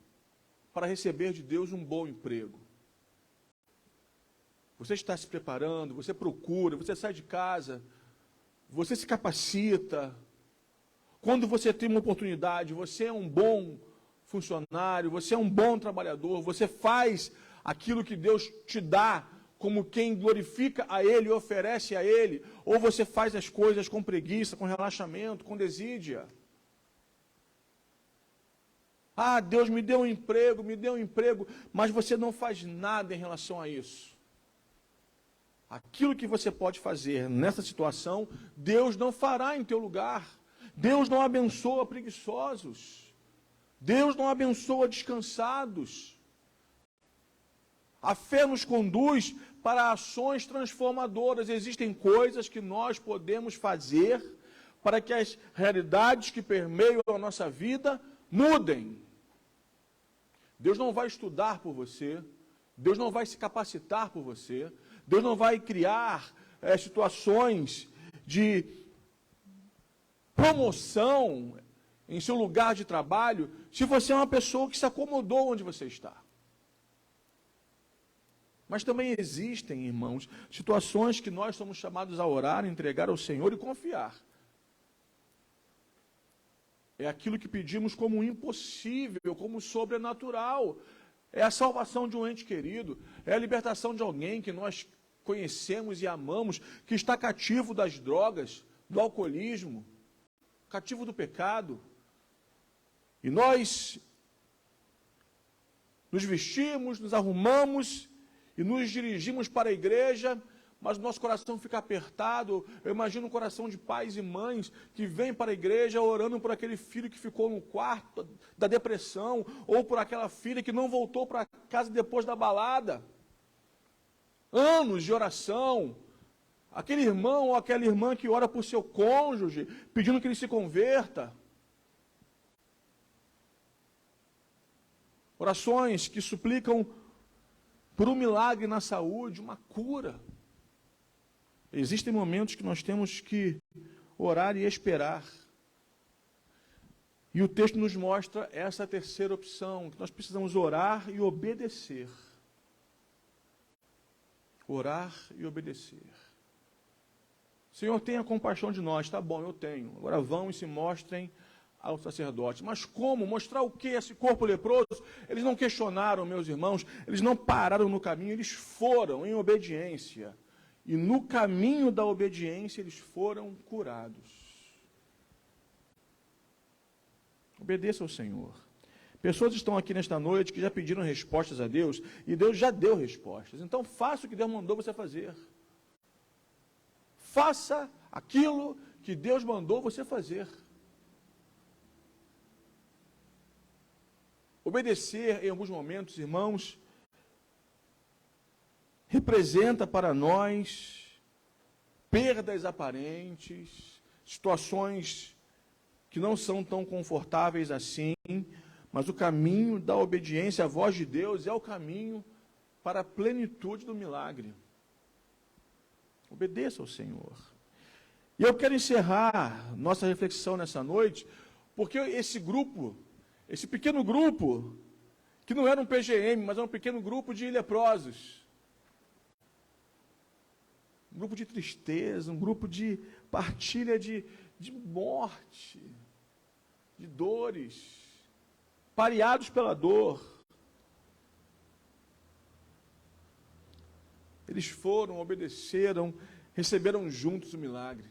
C: para receber de Deus um bom emprego? Você está se preparando, você procura, você sai de casa, você se capacita. Quando você tem uma oportunidade, você é um bom funcionário, você é um bom trabalhador, você faz aquilo que Deus te dá como quem glorifica a Ele e oferece a Ele, ou você faz as coisas com preguiça, com relaxamento, com desídia. Ah, Deus me deu um emprego, mas você não faz nada em relação a isso. Aquilo que você pode fazer nessa situação, Deus não fará em teu lugar. Deus não abençoa preguiçosos. Deus não abençoa descansados. A fé nos conduz para ações transformadoras. Existem coisas que nós podemos fazer para que as realidades que permeiam a nossa vida mudem. Deus não vai estudar por você, Deus não vai se capacitar por você, Deus não vai criar situações de promoção em seu lugar de trabalho se você é uma pessoa que se acomodou onde você está. Mas também existem, irmãos, situações que nós somos chamados a orar, entregar ao Senhor e confiar. É aquilo que pedimos como impossível, como sobrenatural. É a salvação de um ente querido, é a libertação de alguém que nós conhecemos e amamos, que está cativo das drogas, do alcoolismo, cativo do pecado. E nós nos vestimos, nos arrumamos e nos dirigimos para a igreja, mas o nosso coração fica apertado. Eu imagino um coração de pais e mães que vêm para a igreja orando por aquele filho que ficou no quarto da depressão, ou por aquela filha que não voltou para casa depois da balada. Anos de oração. Aquele irmão ou aquela irmã que ora por seu cônjuge, pedindo que ele se converta. Orações que suplicam por um milagre na saúde, uma cura. Existem momentos que nós temos que orar e esperar. E o texto nos mostra essa terceira opção, que nós precisamos orar e obedecer. Orar e obedecer. Senhor, tenha compaixão de nós. Tá bom, eu tenho. Agora vão e se mostrem ao sacerdote. Mas como? Mostrar o que? Esse corpo leproso? Eles não questionaram, meus irmãos, eles não pararam no caminho, eles foram em obediência. E no caminho da obediência eles foram curados. Obedeça ao Senhor. Pessoas estão aqui nesta noite que já pediram respostas a Deus, e Deus já deu respostas. Então faça o que Deus mandou você fazer. Faça aquilo que Deus mandou você fazer. Obedecer em alguns momentos, irmãos, representa para nós perdas aparentes, situações que não são tão confortáveis assim, mas o caminho da obediência à voz de Deus é o caminho para a plenitude do milagre. Obedeça ao Senhor. E eu quero encerrar nossa reflexão nessa noite, porque esse pequeno grupo, que não era um PGM, mas era um pequeno grupo de leprosos, um grupo de tristeza, um grupo de partilha de morte, de dores, pareados pela dor. Eles foram, obedeceram, receberam juntos o milagre.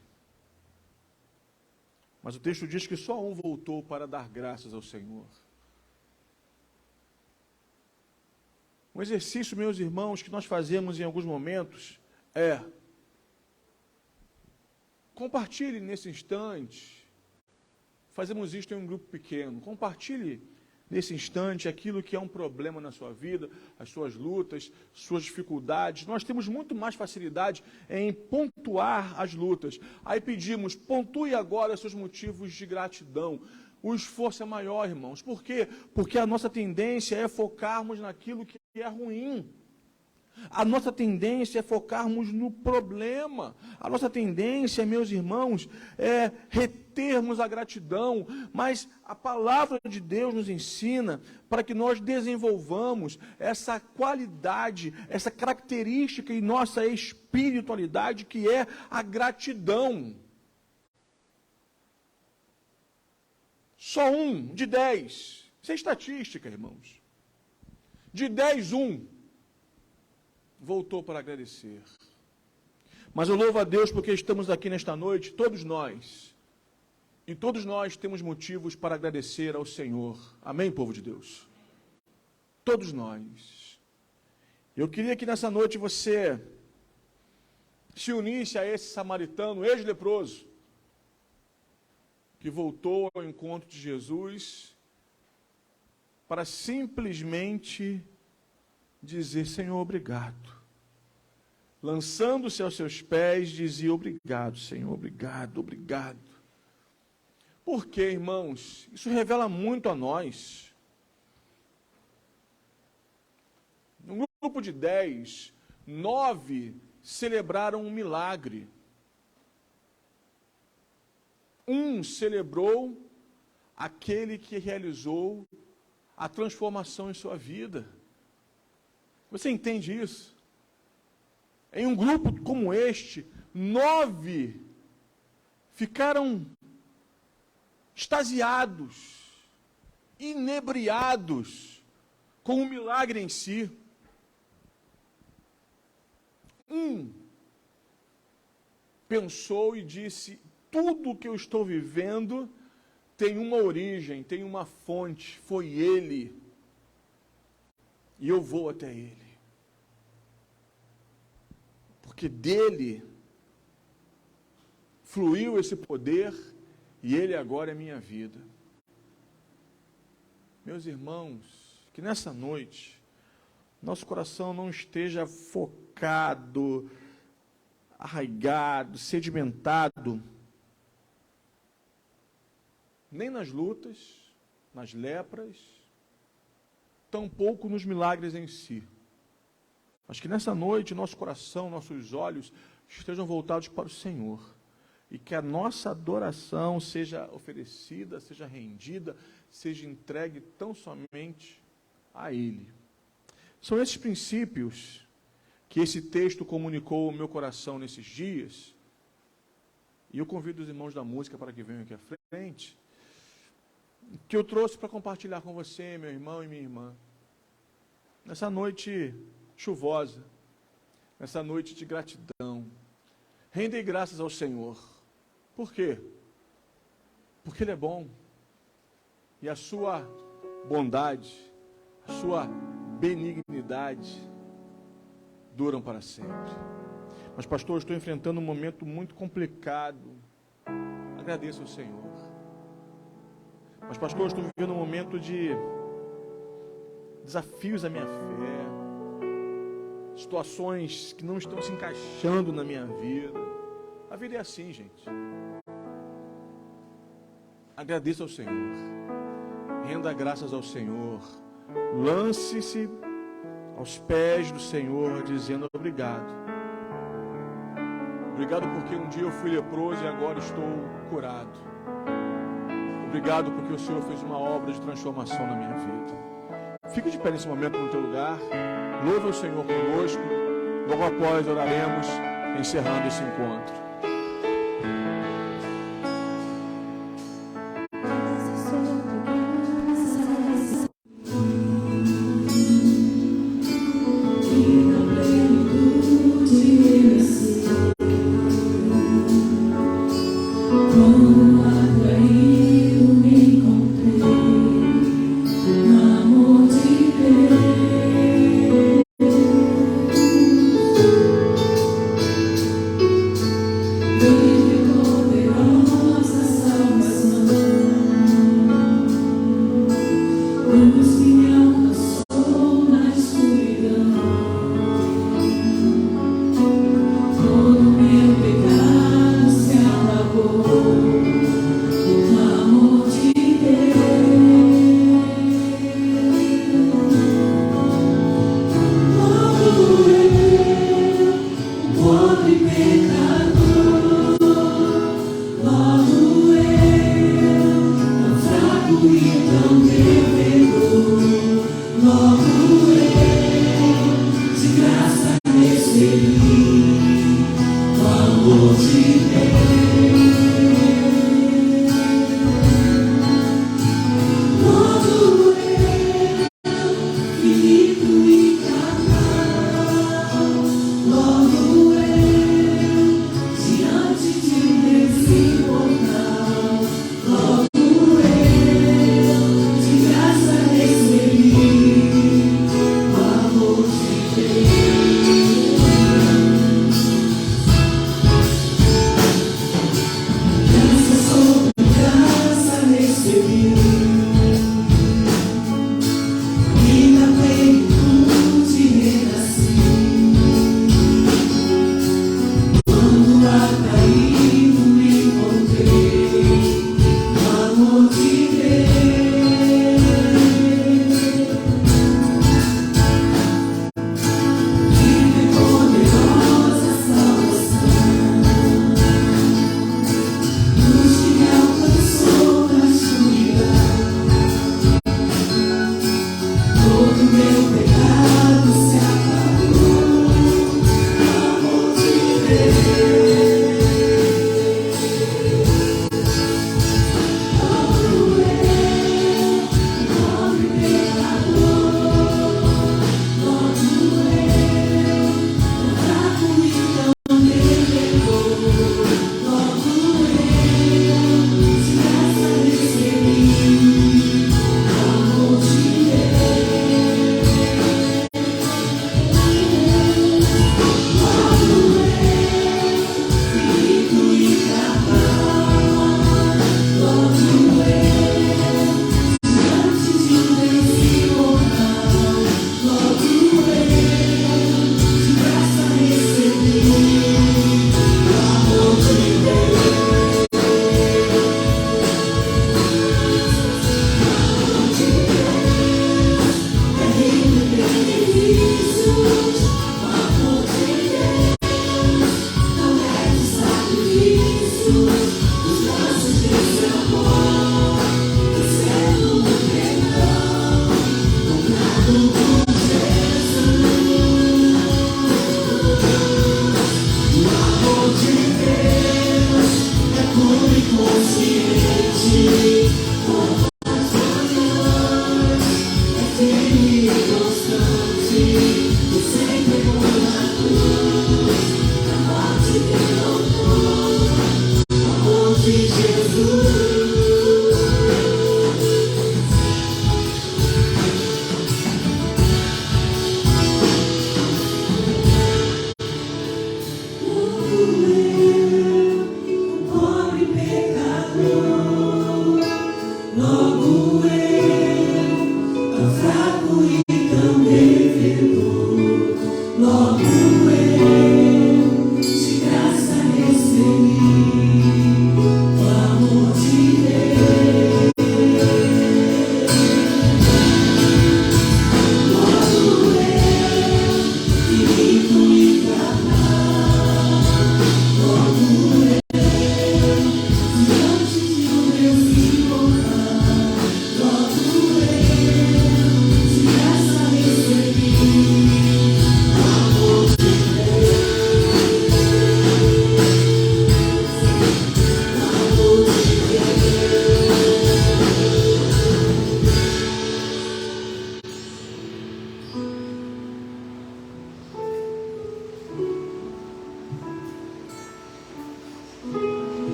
C: Mas o texto diz que só um voltou para dar graças ao Senhor. Um exercício, meus irmãos, que nós fazemos em alguns momentos é: compartilhe nesse instante. Fazemos isto em um grupo pequeno. Compartilhe nesse instante aquilo que é um problema na sua vida, as suas lutas, suas dificuldades. Nós temos muito mais facilidade em pontuar as lutas. Aí pedimos: pontue agora seus motivos de gratidão. O esforço é maior, irmãos. Por quê? Porque a nossa tendência é focarmos naquilo que é ruim. A nossa tendência é focarmos no problema. A nossa tendência, meus irmãos, é retermos a gratidão. Mas a palavra de Deus nos ensina para que nós desenvolvamos essa qualidade, essa característica em nossa espiritualidade, que é a gratidão. Só 1 de 10. Isso é estatística, irmãos. De 10, 1 voltou para agradecer. Mas eu louvo a Deus porque estamos aqui nesta noite, todos nós. E todos nós temos motivos para agradecer ao Senhor. Amém, povo de Deus? Todos nós. Eu queria que nessa noite você se unisse a esse samaritano, ex-leproso, que voltou ao encontro de Jesus para simplesmente dizer: Senhor, obrigado. Lançando-se aos seus pés, dizia: obrigado, Senhor, obrigado, obrigado. Por quê, irmãos? Isso revela muito a nós. No grupo de 10, 9 celebraram um milagre. 1 celebrou aquele que realizou a transformação em sua vida. Você entende isso? Em um grupo como este, 9 ficaram extasiados, inebriados com o milagre em si. 1 pensou e disse: tudo que eu estou vivendo tem uma origem, tem uma fonte, foi Ele. E eu vou até Ele. Porque dele fluiu esse poder e Ele agora é minha vida. Meus irmãos, que nessa noite nosso coração não esteja focado, arraigado, sedimentado, nem nas lutas, nas lepras, tampouco nos milagres em si. Mas que nessa noite nosso coração, nossos olhos estejam voltados para o Senhor. E que a nossa adoração seja oferecida, seja rendida, seja entregue tão somente a Ele. São esses princípios que esse texto comunicou ao meu coração nesses dias. E eu convido os irmãos da música para que venham aqui à frente, que eu trouxe para compartilhar com você, meu irmão e minha irmã, nessa noite chuvosa, nessa noite de gratidão. Rendei graças ao Senhor. Por quê? Porque Ele é bom, e a sua bondade, a sua benignidade duram para sempre. Mas, pastor, eu estou enfrentando um momento muito complicado. Agradeço ao Senhor. Mas, pastor, eu estou vivendo um momento de desafios à minha fé, situações que não estão se encaixando na minha vida. A vida é assim, gente. Agradeça ao Senhor. Renda graças ao Senhor. Lance-se aos pés do Senhor, dizendo: obrigado. Obrigado porque um dia eu fui leproso e agora estou curado. Obrigado porque o Senhor fez uma obra de transformação na minha vida. Fique de pé nesse momento no teu lugar. Louve o Senhor conosco. Logo após oraremos, encerrando esse encontro.
A: No amor de Deus.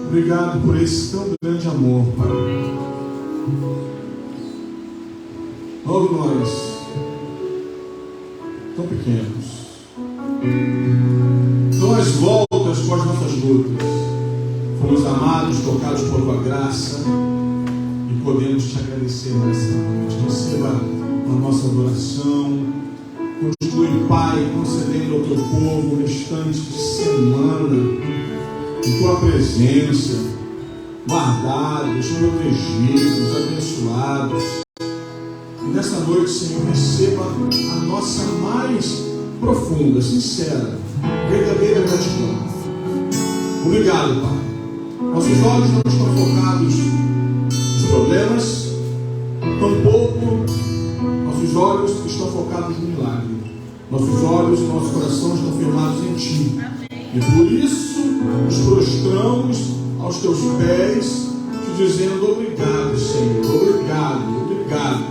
B: Obrigado por esse tão grande amor, Pai. Logo nós, tão pequenos, dão as voltas com as nossas lutas, fomos amados, tocados por Tua graça e podemos Te agradecer nessa noite. Receba a nossa adoração. Continue, Pai, concedendo ao Teu povo o restante de semana em Tua presença, guardados, protegidos, abençoados. E nessa noite, Senhor, receba a nossa mais profunda, sincera, verdadeira gratidão. Obrigado, Pai. Nossos olhos não estão focados nos problemas, tampouco nossos olhos estão focados no milagre. Nossos olhos e nosso coração estão firmados em Ti. E por isso nos prostramos aos Teus pés, Te dizendo obrigado, Senhor, obrigado, obrigado,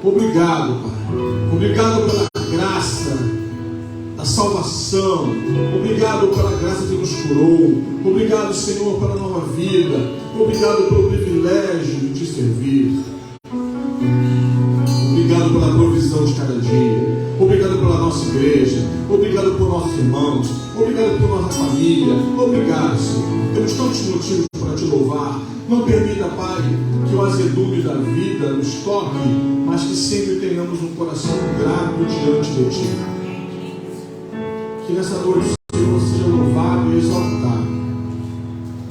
B: obrigado, Pai. Obrigado pela graça da salvação, obrigado pela graça que nos curou, obrigado, Senhor, pela nova vida, obrigado pelo privilégio de Te servir. Obrigado pela provisão de cada dia. Obrigado pela nossa igreja. Obrigado por nossos irmãos. Obrigado por nossa família. Obrigado, Senhor. Temos tantos motivos para Te louvar. Não permita, Pai, que o azedume da vida nos toque, mas que sempre tenhamos um coração grato diante de Ti. Que nessa noite o Senhor seja louvado e exaltado.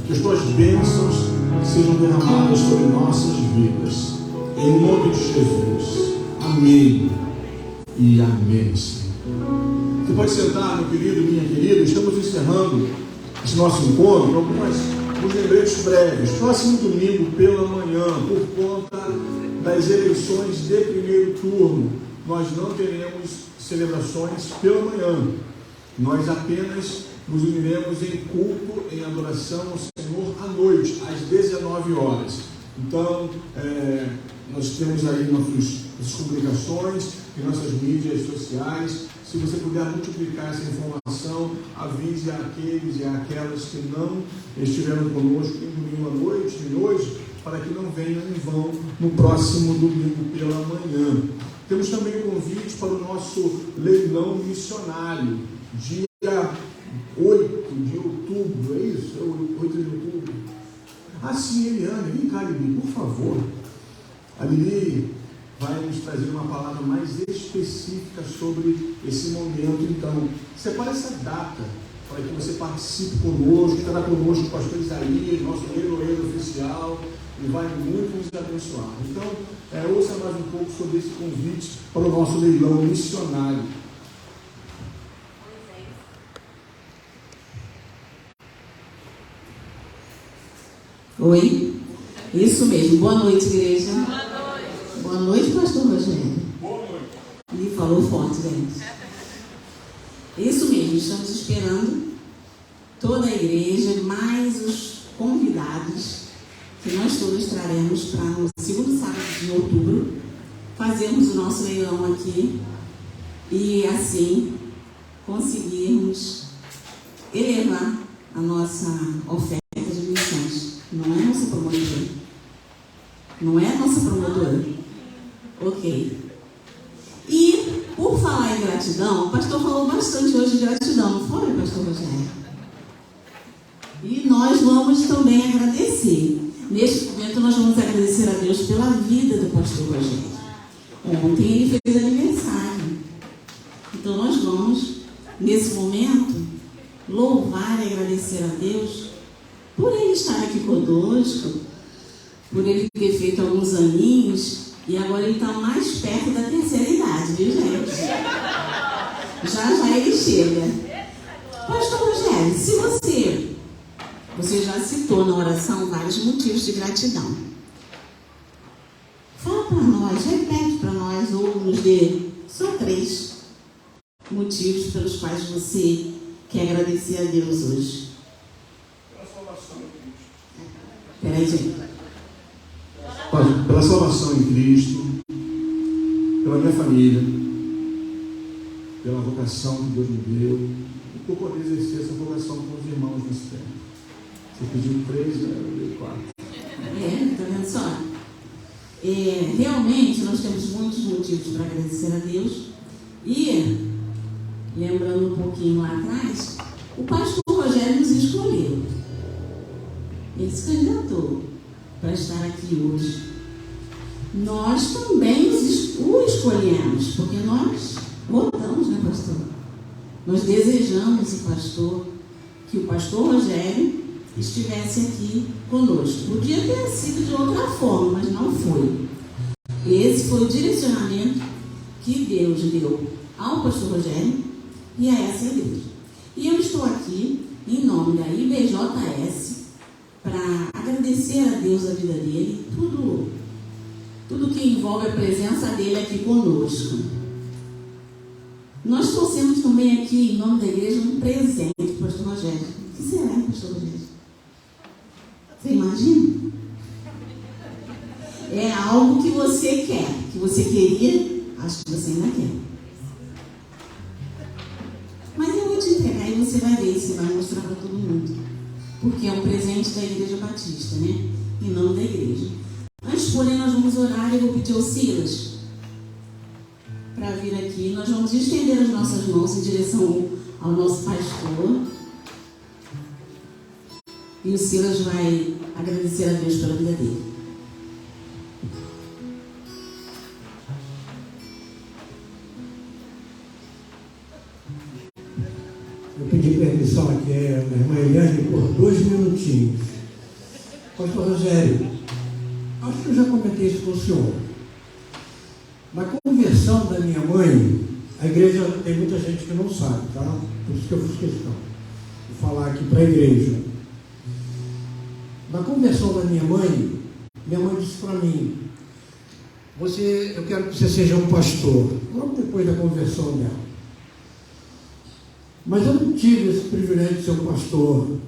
B: Que as Tuas bênçãos sejam derramadas sobre nossas vidas. Em nome de Jesus. Amém. E amém, Senhor. Você pode sentar, meu querido, minha querida. Estamos encerrando esse nosso encontro com alguns lembretes breves. Próximo domingo, pela manhã, por conta das eleições de primeiro turno, nós não teremos celebrações pela manhã. Nós apenas nos uniremos em culto, em adoração ao Senhor à noite, às 19 horas. Então, nós temos aí nossas publicações e nossas mídias sociais. Se você puder multiplicar essa informação, avise aqueles e aquelas que não estiveram conosco em domingo à noite e hoje, para que não venham em vão no próximo domingo pela manhã. Temos também um convite para o nosso leilão missionário, dia 8 de outubro, é isso? É 8 de outubro? Ah, sim, Eliane, vem cá, Lili, por favor. A Lili vai nos trazer uma palavra mais específica sobre esse momento. Então, separe essa data para que você participe conosco. Estará conosco o pastor Isaías, nosso leiloeiro oficial, e vai muito nos abençoar. Então, ouça mais um pouco sobre esse convite para o nosso leilão missionário.
D: Oi, isso mesmo. Boa noite, igreja. Boa noite, pastor Rogério.
B: Boa noite.
D: E falou forte, gente. Isso mesmo, estamos esperando toda a igreja, mais os convidados que nós todos traremos para no segundo sábado de outubro fazermos o nosso leilão aqui e assim conseguirmos elevar a nossa oferta de missões. Não é nossa promotora. Não é nossa promotora. Ok. E, por falar em gratidão, o pastor falou bastante hoje de gratidão, não foi, pastor Rogério? E nós vamos também agradecer. Neste momento, nós vamos agradecer a Deus pela vida do pastor Rogério. Ontem ele fez aniversário. Então, nós vamos, nesse momento, louvar e agradecer a Deus por ele estar aqui conosco, por ele ter feito alguns aninhos, e agora ele está mais perto da terceira idade, viu, gente? Já ele chega. Pastor Rogério, se você já citou na oração vários motivos de gratidão. Fala para nós, repete para nós, ou nos dê só 3 motivos pelos quais você quer agradecer a Deus hoje.
B: Pela salvação em Cristo.
D: Peraí, gente.
B: Pela salvação em Cristo, pela minha família, pela vocação que Deus me deu, e por poder exercer essa vocação com os irmãos nesse tempo. Você pediu 3, eu dei 4.
D: Tá vendo só? Realmente nós temos muitos motivos para agradecer a Deus. E, lembrando um pouquinho lá atrás, o pastor Rogério nos escolheu. Ele se candidatou para estar aqui hoje. Nós também o escolhemos, porque nós votamos, né, pastor? Nós desejamos, pastor, que o pastor Rogério estivesse aqui conosco. Podia ter sido de outra forma, mas não foi. Esse foi o direcionamento que Deus deu ao pastor Rogério e a essa igreja. E eu estou aqui em nome da IBJS para agradecer a Deus a vida dele, tudo que envolve a presença dele aqui conosco. Nós trouxemos também aqui, em nome da igreja, um presente para o pastor Rogério. O que será, pastor Rogério? Você imagina? É algo que você quer, que você queria, acho que você ainda quer. Mas eu vou te entregar e você vai ver, você vai mostrar para todo mundo. Porque é um presente da Igreja Batista, né? Em nome da igreja. Antes, porém, nós vamos orar e eu vou pedir ao Silas para vir aqui. Nós vamos estender as nossas mãos em direção ao nosso pastor. E o Silas vai agradecer a Deus pela vida dele.
E: Eu pedi permissão aqui a minha irmã Eliane por 2 minutinhos. Pastor Rogério, acho que eu já comentei isso com o senhor. Na conversão da minha mãe, a igreja tem muita gente que não sabe, tá? Por isso que eu fiz questão de falar aqui para a igreja. Na conversão da minha mãe disse para mim: eu quero que você seja um pastor, logo depois da conversão dela. Mas eu não tive esse privilégio de ser um pastor.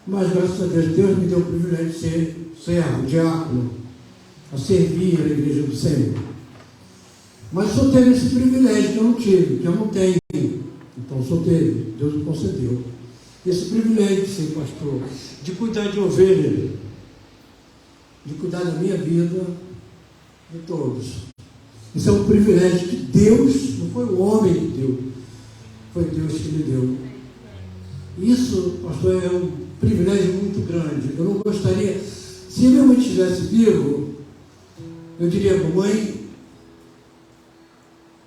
E: Mas, graças a Deus, Deus me deu o privilégio de ser servo, diácono, a servir a igreja do Senhor. Mas só teve esse privilégio que eu não tive, que eu não tenho. Então, só teve, Deus me concedeu. Esse privilégio de ser pastor, de cuidar de ovelha, de cuidar da minha vida, de todos. Isso é um privilégio que Deus, não foi o homem que deu, foi Deus que me deu. Isso, pastor, é um privilégio muito grande. Eu não gostaria, se minha mãe estivesse vivo, eu diria: mãe,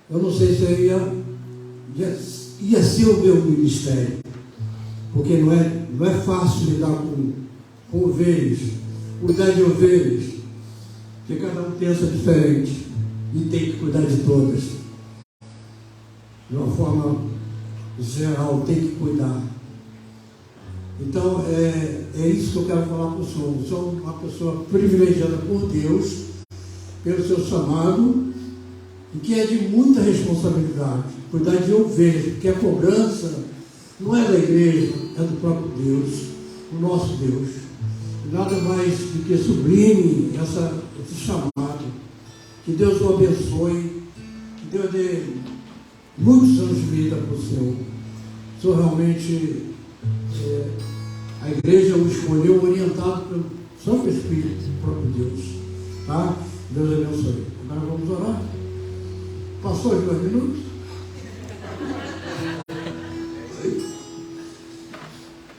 E: eu não sei se eu ia ser o meu ministério, porque não é fácil lidar com ovelhas, cuidar de ovelhas, porque cada um pensa diferente e tem que cuidar de todas. De uma forma geral, tem que cuidar. Então, é isso que eu quero falar para o senhor. Eu sou uma pessoa privilegiada por Deus, pelo seu chamado, e que é de muita responsabilidade, cuidar de ovelhas, porque a cobrança não é da igreja, é do próprio Deus, o nosso Deus. nada mais do que sublime esse chamado. Que Deus o abençoe, que Deus dê muitos anos de vida para o Senhor. O Senhor realmente, a igreja o escolheu orientado pelo Santo Espírito, o próprio Deus. Tá? Deus abençoe. Agora vamos orar. Passou os 2 minutos?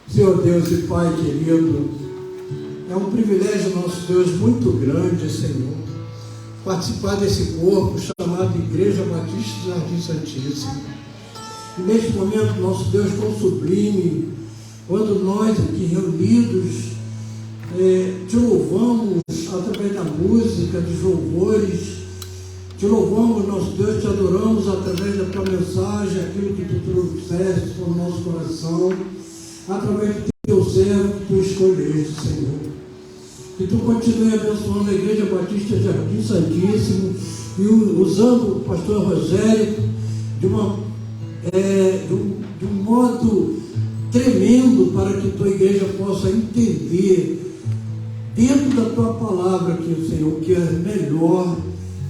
E: Senhor Deus e Pai querido, é um privilégio, nosso Deus, muito grande, Senhor, participar desse corpo chamado Igreja Batista do Jardim Santíssimo. E neste momento, nosso Deus, tão sublime, quando nós aqui reunidos te louvamos através da música, dos louvores, te louvamos, nosso Deus, te adoramos através da tua mensagem, aquilo que tu trouxeste para o nosso coração, através do teu servo que tu escolheste, Senhor. Que tu continue abençoando a Igreja Batista Jardim Santíssimo e usando o pastor Rogério de um modo tremendo para que tua igreja possa entender dentro da tua palavra que, Senhor, que é melhor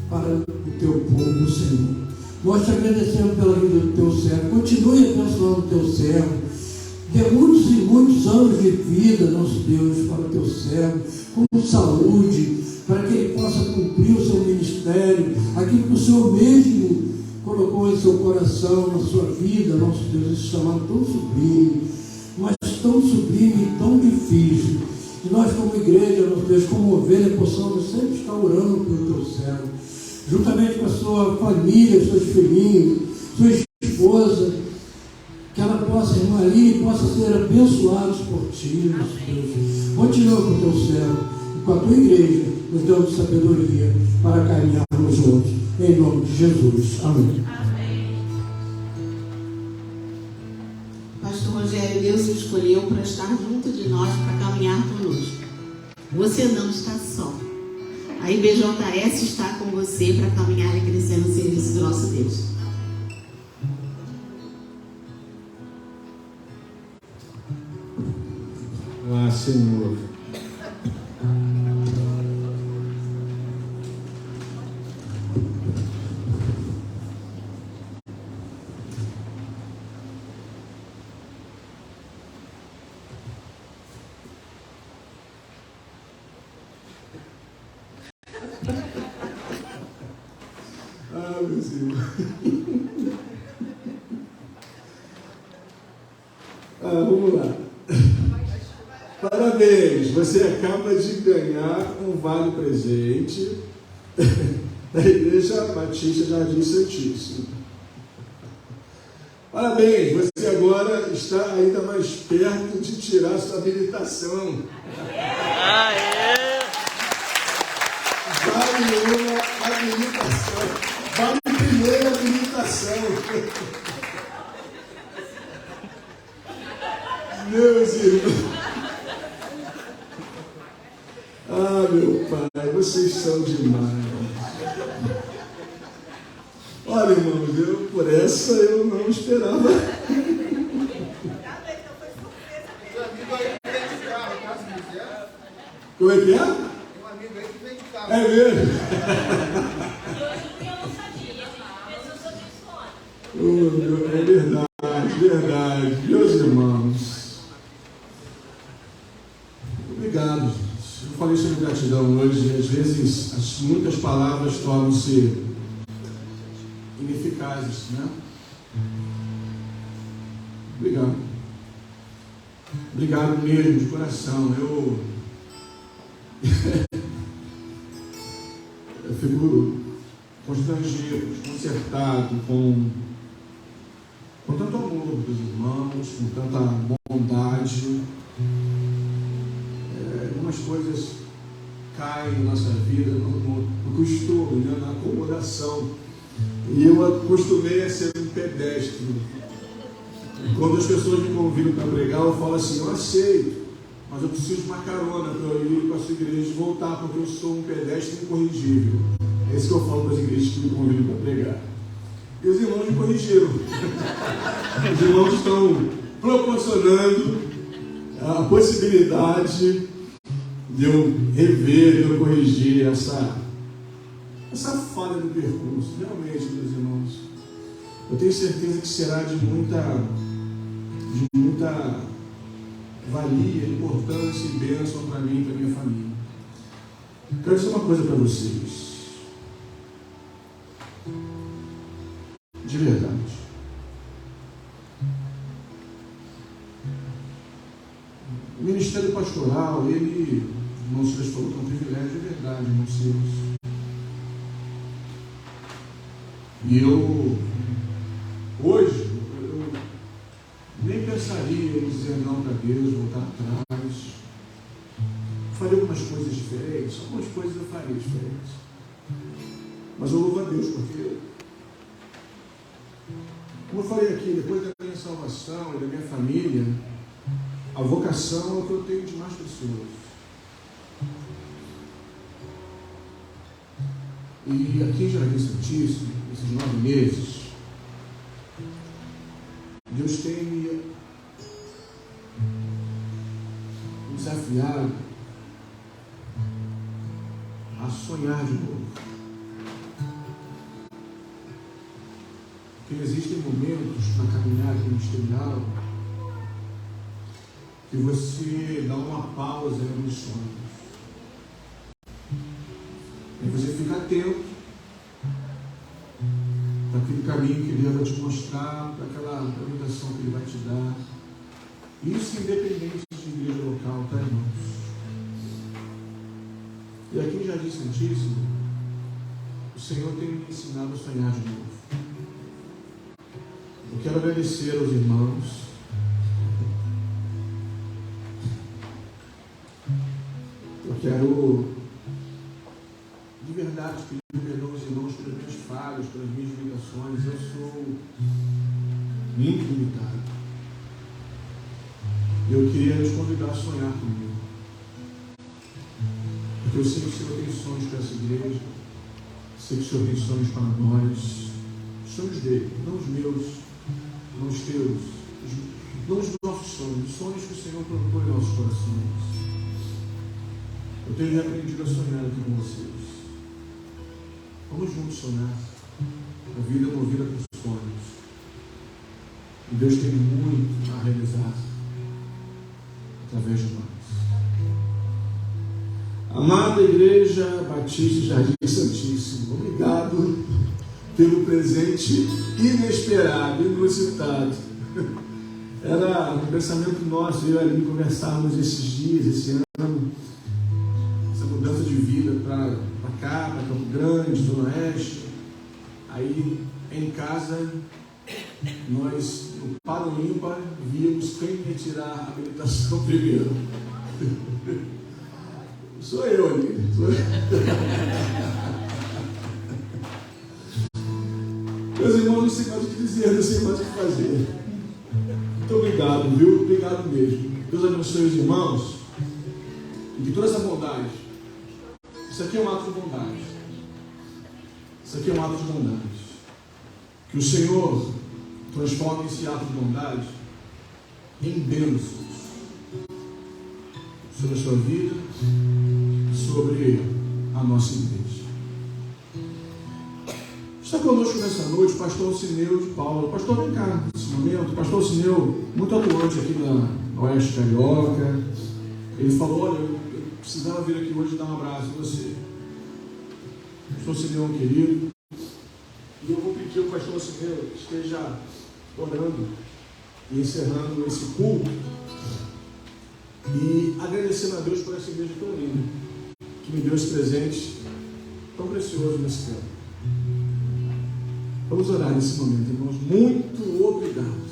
E: para o teu povo, Senhor. Nós te agradecemos pela vida do teu servo. Continue abençoando o teu servo. Dê muitos e muitos anos de vida, nosso Deus, para o teu servo, com saúde, para que ele possa cumprir o seu ministério, aquilo que o Senhor mesmo colocou em seu coração, na sua vida, nosso Deus, esse chamado tão sublime, mas tão sublime e tão difícil. E nós, como igreja, nosso Deus, como ovelha, possamos sempre estar orando pelo teu servo, juntamente com a sua família, seus filhinhos, sua esposa, que ela possa, irmã Aline, possa ser abençoada por ti, nosso Deus. Continua com o teu servo e com a tua igreja, nos dando sabedoria para caminharmos juntos. Em nome de Jesus. Amém.
D: Pastor Rogério, Deus o escolheu para estar junto de nós, para caminhar conosco. Você não está só. A IBJS está com você para caminhar e crescer no serviço do nosso Deus.
B: Ah, Senhor. Ah, meu Senhor. Vamos lá. Parabéns, você acaba de ganhar um vale presente da Igreja Batista Jardim Santíssimo. Parabéns, você agora está ainda mais perto de tirar sua habilitação. Vale uma habilitação, vale a primeira habilitação. Meus irmãos. Ah, meu Pai, vocês são demais. Olha, irmãos, por essa eu não esperava. Como é que é? Um amigo aí que vem de carro. É mesmo? É verdade, verdade. Meus irmãos, obrigado. Eu falei sobre gratidão hoje e às vezes muitas palavras tornam-se ineficazes, né? Obrigado. Obrigado mesmo, de coração. Eu fico constrangido, desconcertado com tanto amor dos irmãos, com tanta bondade. Algumas coisas caem na nossa vida no costume, né? Na acomodação. E eu acostumei a ser um pedestre. Quando as pessoas me convidam para pregar, eu falo assim: eu aceito, mas eu preciso de uma carona para eu ir para a sua igreja e voltar, porque eu sou um pedestre incorrigível. É isso que eu falo para as igrejas que me convidam para pregar. E os irmãos me corrigiram. Os irmãos estão proporcionando a possibilidade de eu rever, de eu corrigir essa falha do percurso. Realmente, meus irmãos, eu tenho certeza que será de muita valia, importância e bênção para mim e para minha família. Quero dizer uma coisa para vocês, de verdade. O ministério pastoral, ele não se falou que é um privilégio, de verdade, irmãos seus. E hoje, eu nem pensaria em dizer não para Deus, voltar atrás. Faria algumas coisas diferentes, algumas coisas eu faria diferentes. Mas eu louvo a Deus porque, como eu falei aqui, depois da minha salvação e da minha família, a vocação é o que eu tenho de mais precioso. E aqui em Jardim Santíssimo, esses 9 meses, Deus tem me desafiado a sonhar de novo. Porque existem momentos na caminhada ministerial que você dá uma pausa nos sonhos. E você fica atento para aquele caminho que Deus vai te mostrar, para aquela orientação que Ele vai te dar. Isso independente de igreja local, tá, irmãos? E aqui em Jardim Santíssimo, o Senhor tem me ensinado a sonhar de novo. Eu quero agradecer aos irmãos. Eu quero, de verdade, pedir perdão aos irmãos pelas minhas falhas, pelas minhas limitações. Eu sou muito limitado. Eu queria nos convidar a sonhar comigo. Porque eu sei que o Senhor tem sonhos para essa igreja. Sei que o Senhor tem sonhos para nós. Sonhos dele, não os meus, não os teus, não os nossos sonhos. Os sonhos que o Senhor propõe em nossos corações. Eu tenho aprendido a sonhar aqui com vocês. Vamos juntos sonhar. A vida é movida por sonhos. E Deus tem muito a realizar através de nós. Amada Igreja Batista Jardim Santíssimo, obrigado pelo presente inesperado, inusitado. Era um pensamento nosso, eu e ali conversarmos esses dias, esse ano, essa mudança de vida para cá, para Campo Grande, Zona Oeste. Aí em casa, nós, no par ou ímpar, víamos quem ia tirar a habilitação primeiro. Sou eu ali. Meus irmãos, não sei mais o que dizer, não sei mais o que fazer. Muito obrigado, viu? Obrigado mesmo. Deus abençoe os irmãos e que toda essa bondade. Isso aqui é um ato de bondade. Isso aqui é um ato de bondade. Que o Senhor transforme esse ato de bondade em bênçãos sobre a sua vida, sobre a nossa igreja. Está conosco nessa noite o pastor Cineu de Paula. Pastor, vem cá nesse momento. Pastor Cineu, muito atuante aqui na Oeste Carioca. Ele falou: olha, eu precisava vir aqui hoje dar um abraço a você. Pastor Cineu, querido. E eu vou pedir ao pastor Cineu que esteja orando e encerrando esse culto e agradecendo a Deus por essa igreja tão linda, que me deu esse presente tão precioso nesse tempo. Vamos orar nesse momento, irmãos. Muito obrigado.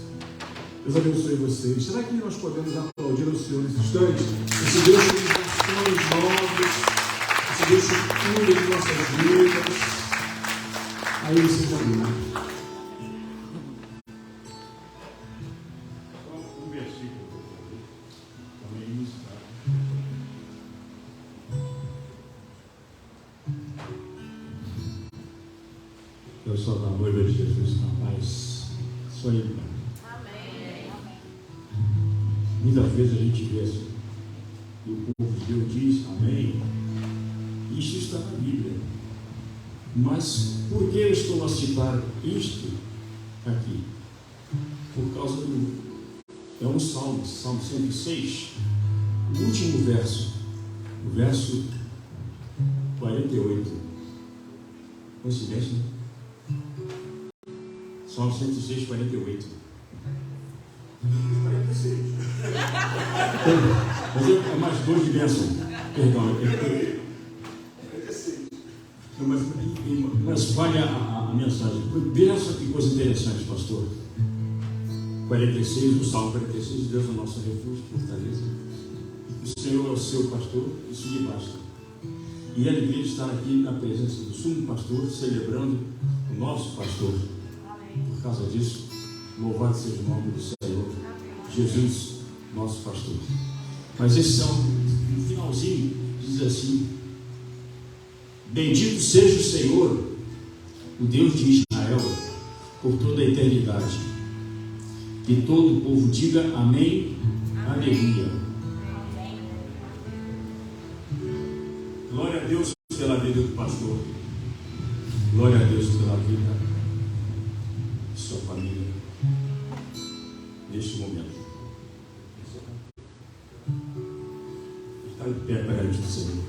B: Deus abençoe vocês. Será que nós podemos aplaudir ao Senhor nesse instante? Esse Deus que nos dá sonhos novos, esse Deus que cuida de nossas vidas. Aí você já viu.
F: Eu sou da noiva de Jesus na paz. Sou ele. Amém. Muitas vezes a gente vê assim, e o povo de Deus diz amém, isso está na Bíblia. Mas por que eu estou a citar isto aqui? Por causa do... É um salmo, Salmo 106, o último verso, o verso 48. Coincidência, né? Salmo 106, 48. 46. Mas é mais dois de bênção. Perdão. Mas falha a mensagem. Bênção, que coisa interessante, pastor. 46, o Salmo 46, Deus é o nosso refúgio, fortaleza. O Senhor é o seu pastor, isso lhe basta. E é alegria de estar aqui na presença do sumo pastor, celebrando o nosso pastor. Por causa disso, louvado seja o nome do Senhor, Jesus, nosso pastor. Mas esse salmo, no finalzinho, diz assim: bendito seja o Senhor, o Deus de Israel, por toda a eternidade. Que todo o povo diga amém, aleluia. Glória a Deus pela vida do pastor. Glória a Deus pela vida de sua família neste momento. Está de pé perante o Senhor.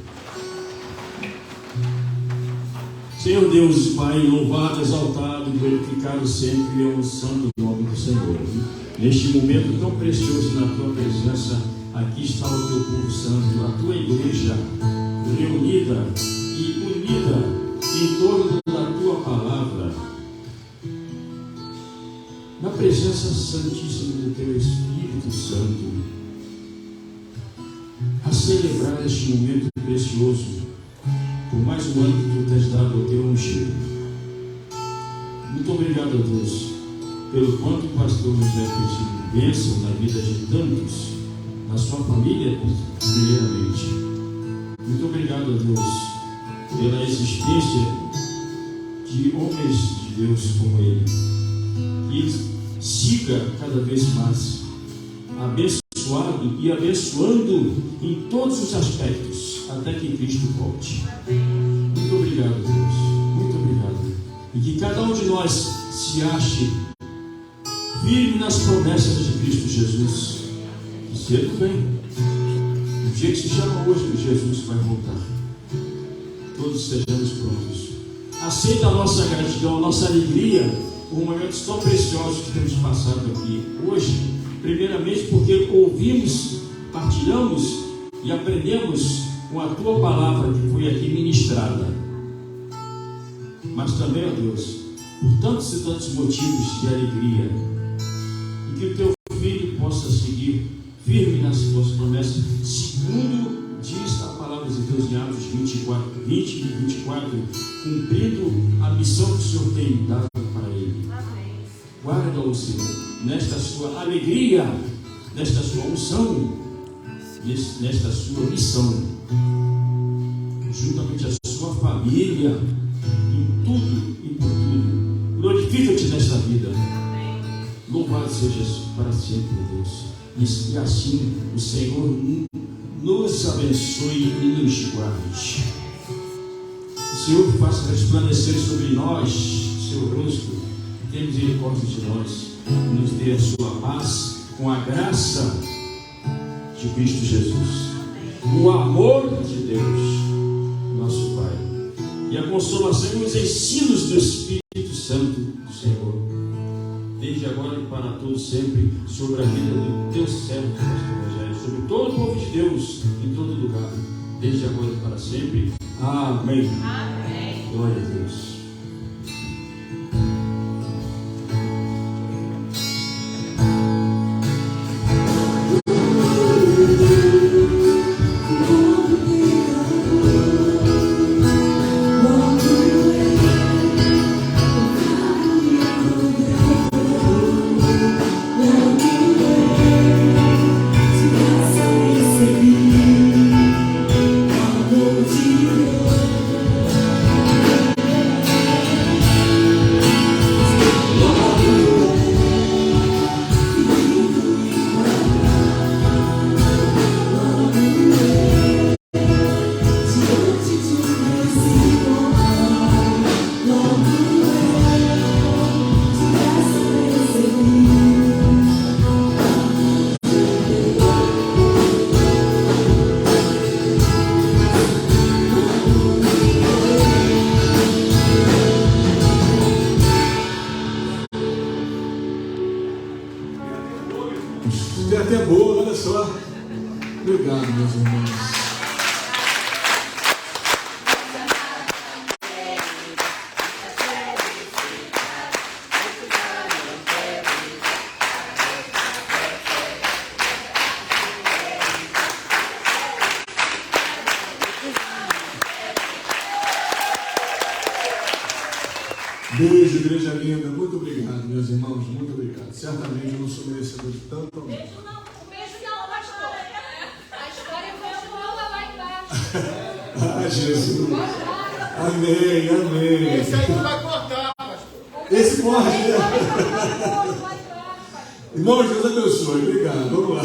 F: Senhor Deus, Pai, louvado, exaltado e glorificado sempre é o santo nome do Senhor. Neste momento tão precioso na tua presença, aqui está o teu povo santo, a tua igreja reunida e unida em torno da tua palavra, na presença santíssima do teu Espírito Santo, a celebrar este momento precioso, por mais um ano que tu tens dado ao teu ungido. Muito obrigado, a Deus, pelo quanto o pastor nos é pedido bênção na vida de tantos, na sua família, primeiramente. Muito obrigado, a Deus, pela existência de homens de Deus como ele, que siga cada vez mais abençoado e abençoando em todos os aspectos, até que Cristo volte. Muito obrigado, Deus, muito obrigado. E que cada um de nós se ache firme nas promessas de Cristo Jesus. Que cedo vem, o dia que se chama hoje, Jesus vai voltar. Todos sejamos prontos. Aceita a nossa gratidão, a nossa alegria por momentos tão preciosos que temos passado aqui hoje. Primeiramente porque ouvimos, partilhamos e aprendemos com a tua palavra que foi aqui ministrada. Mas também, ó Deus, por tantos e tantos motivos de alegria, e que o teu filho possa seguir firme nas tuas promessas, segundo diz a palavra de Deus em Atos 20 e 24, cumprindo a missão que o Senhor tem dado para ele. Guarda-o, Senhor, nesta sua alegria, nesta sua unção, nesta sua missão, juntamente a sua família, em tudo e por tudo. Glorifica-te nesta vida. Louvado sejas para sempre, Deus. E assim o Senhor nos abençoe e nos guarde. O Senhor faça resplandecer sobre nós o seu rosto, tenha misericórdia de nós, nos dê a sua paz com a graça de Cristo Jesus, o amor de Deus, nosso Pai, e a consolação e os ensinos do Espírito Santo do Senhor, desde agora e para todos sempre, sobre a vida do teu servo, pastor Rogério, sobre todo o povo de Deus, em todo lugar, desde agora e para sempre. Amém. Amém. Glória a Deus.
G: Amor de Deus.
B: que é boa, olha só. Obrigado, meus irmãos. Beijo, igreja linda. Muito obrigado, meus irmãos. Muito obrigado. Certamente eu não sou merecedor de tanto amor.
G: Beijo não, pastor. A história continua lá embaixo.
B: Ah, Jesus. Amém, amém.
H: Esse aí não vai cortar, pastor.
B: Esse pode. Irmãos, Deus abençoe. Obrigado. Vamos lá.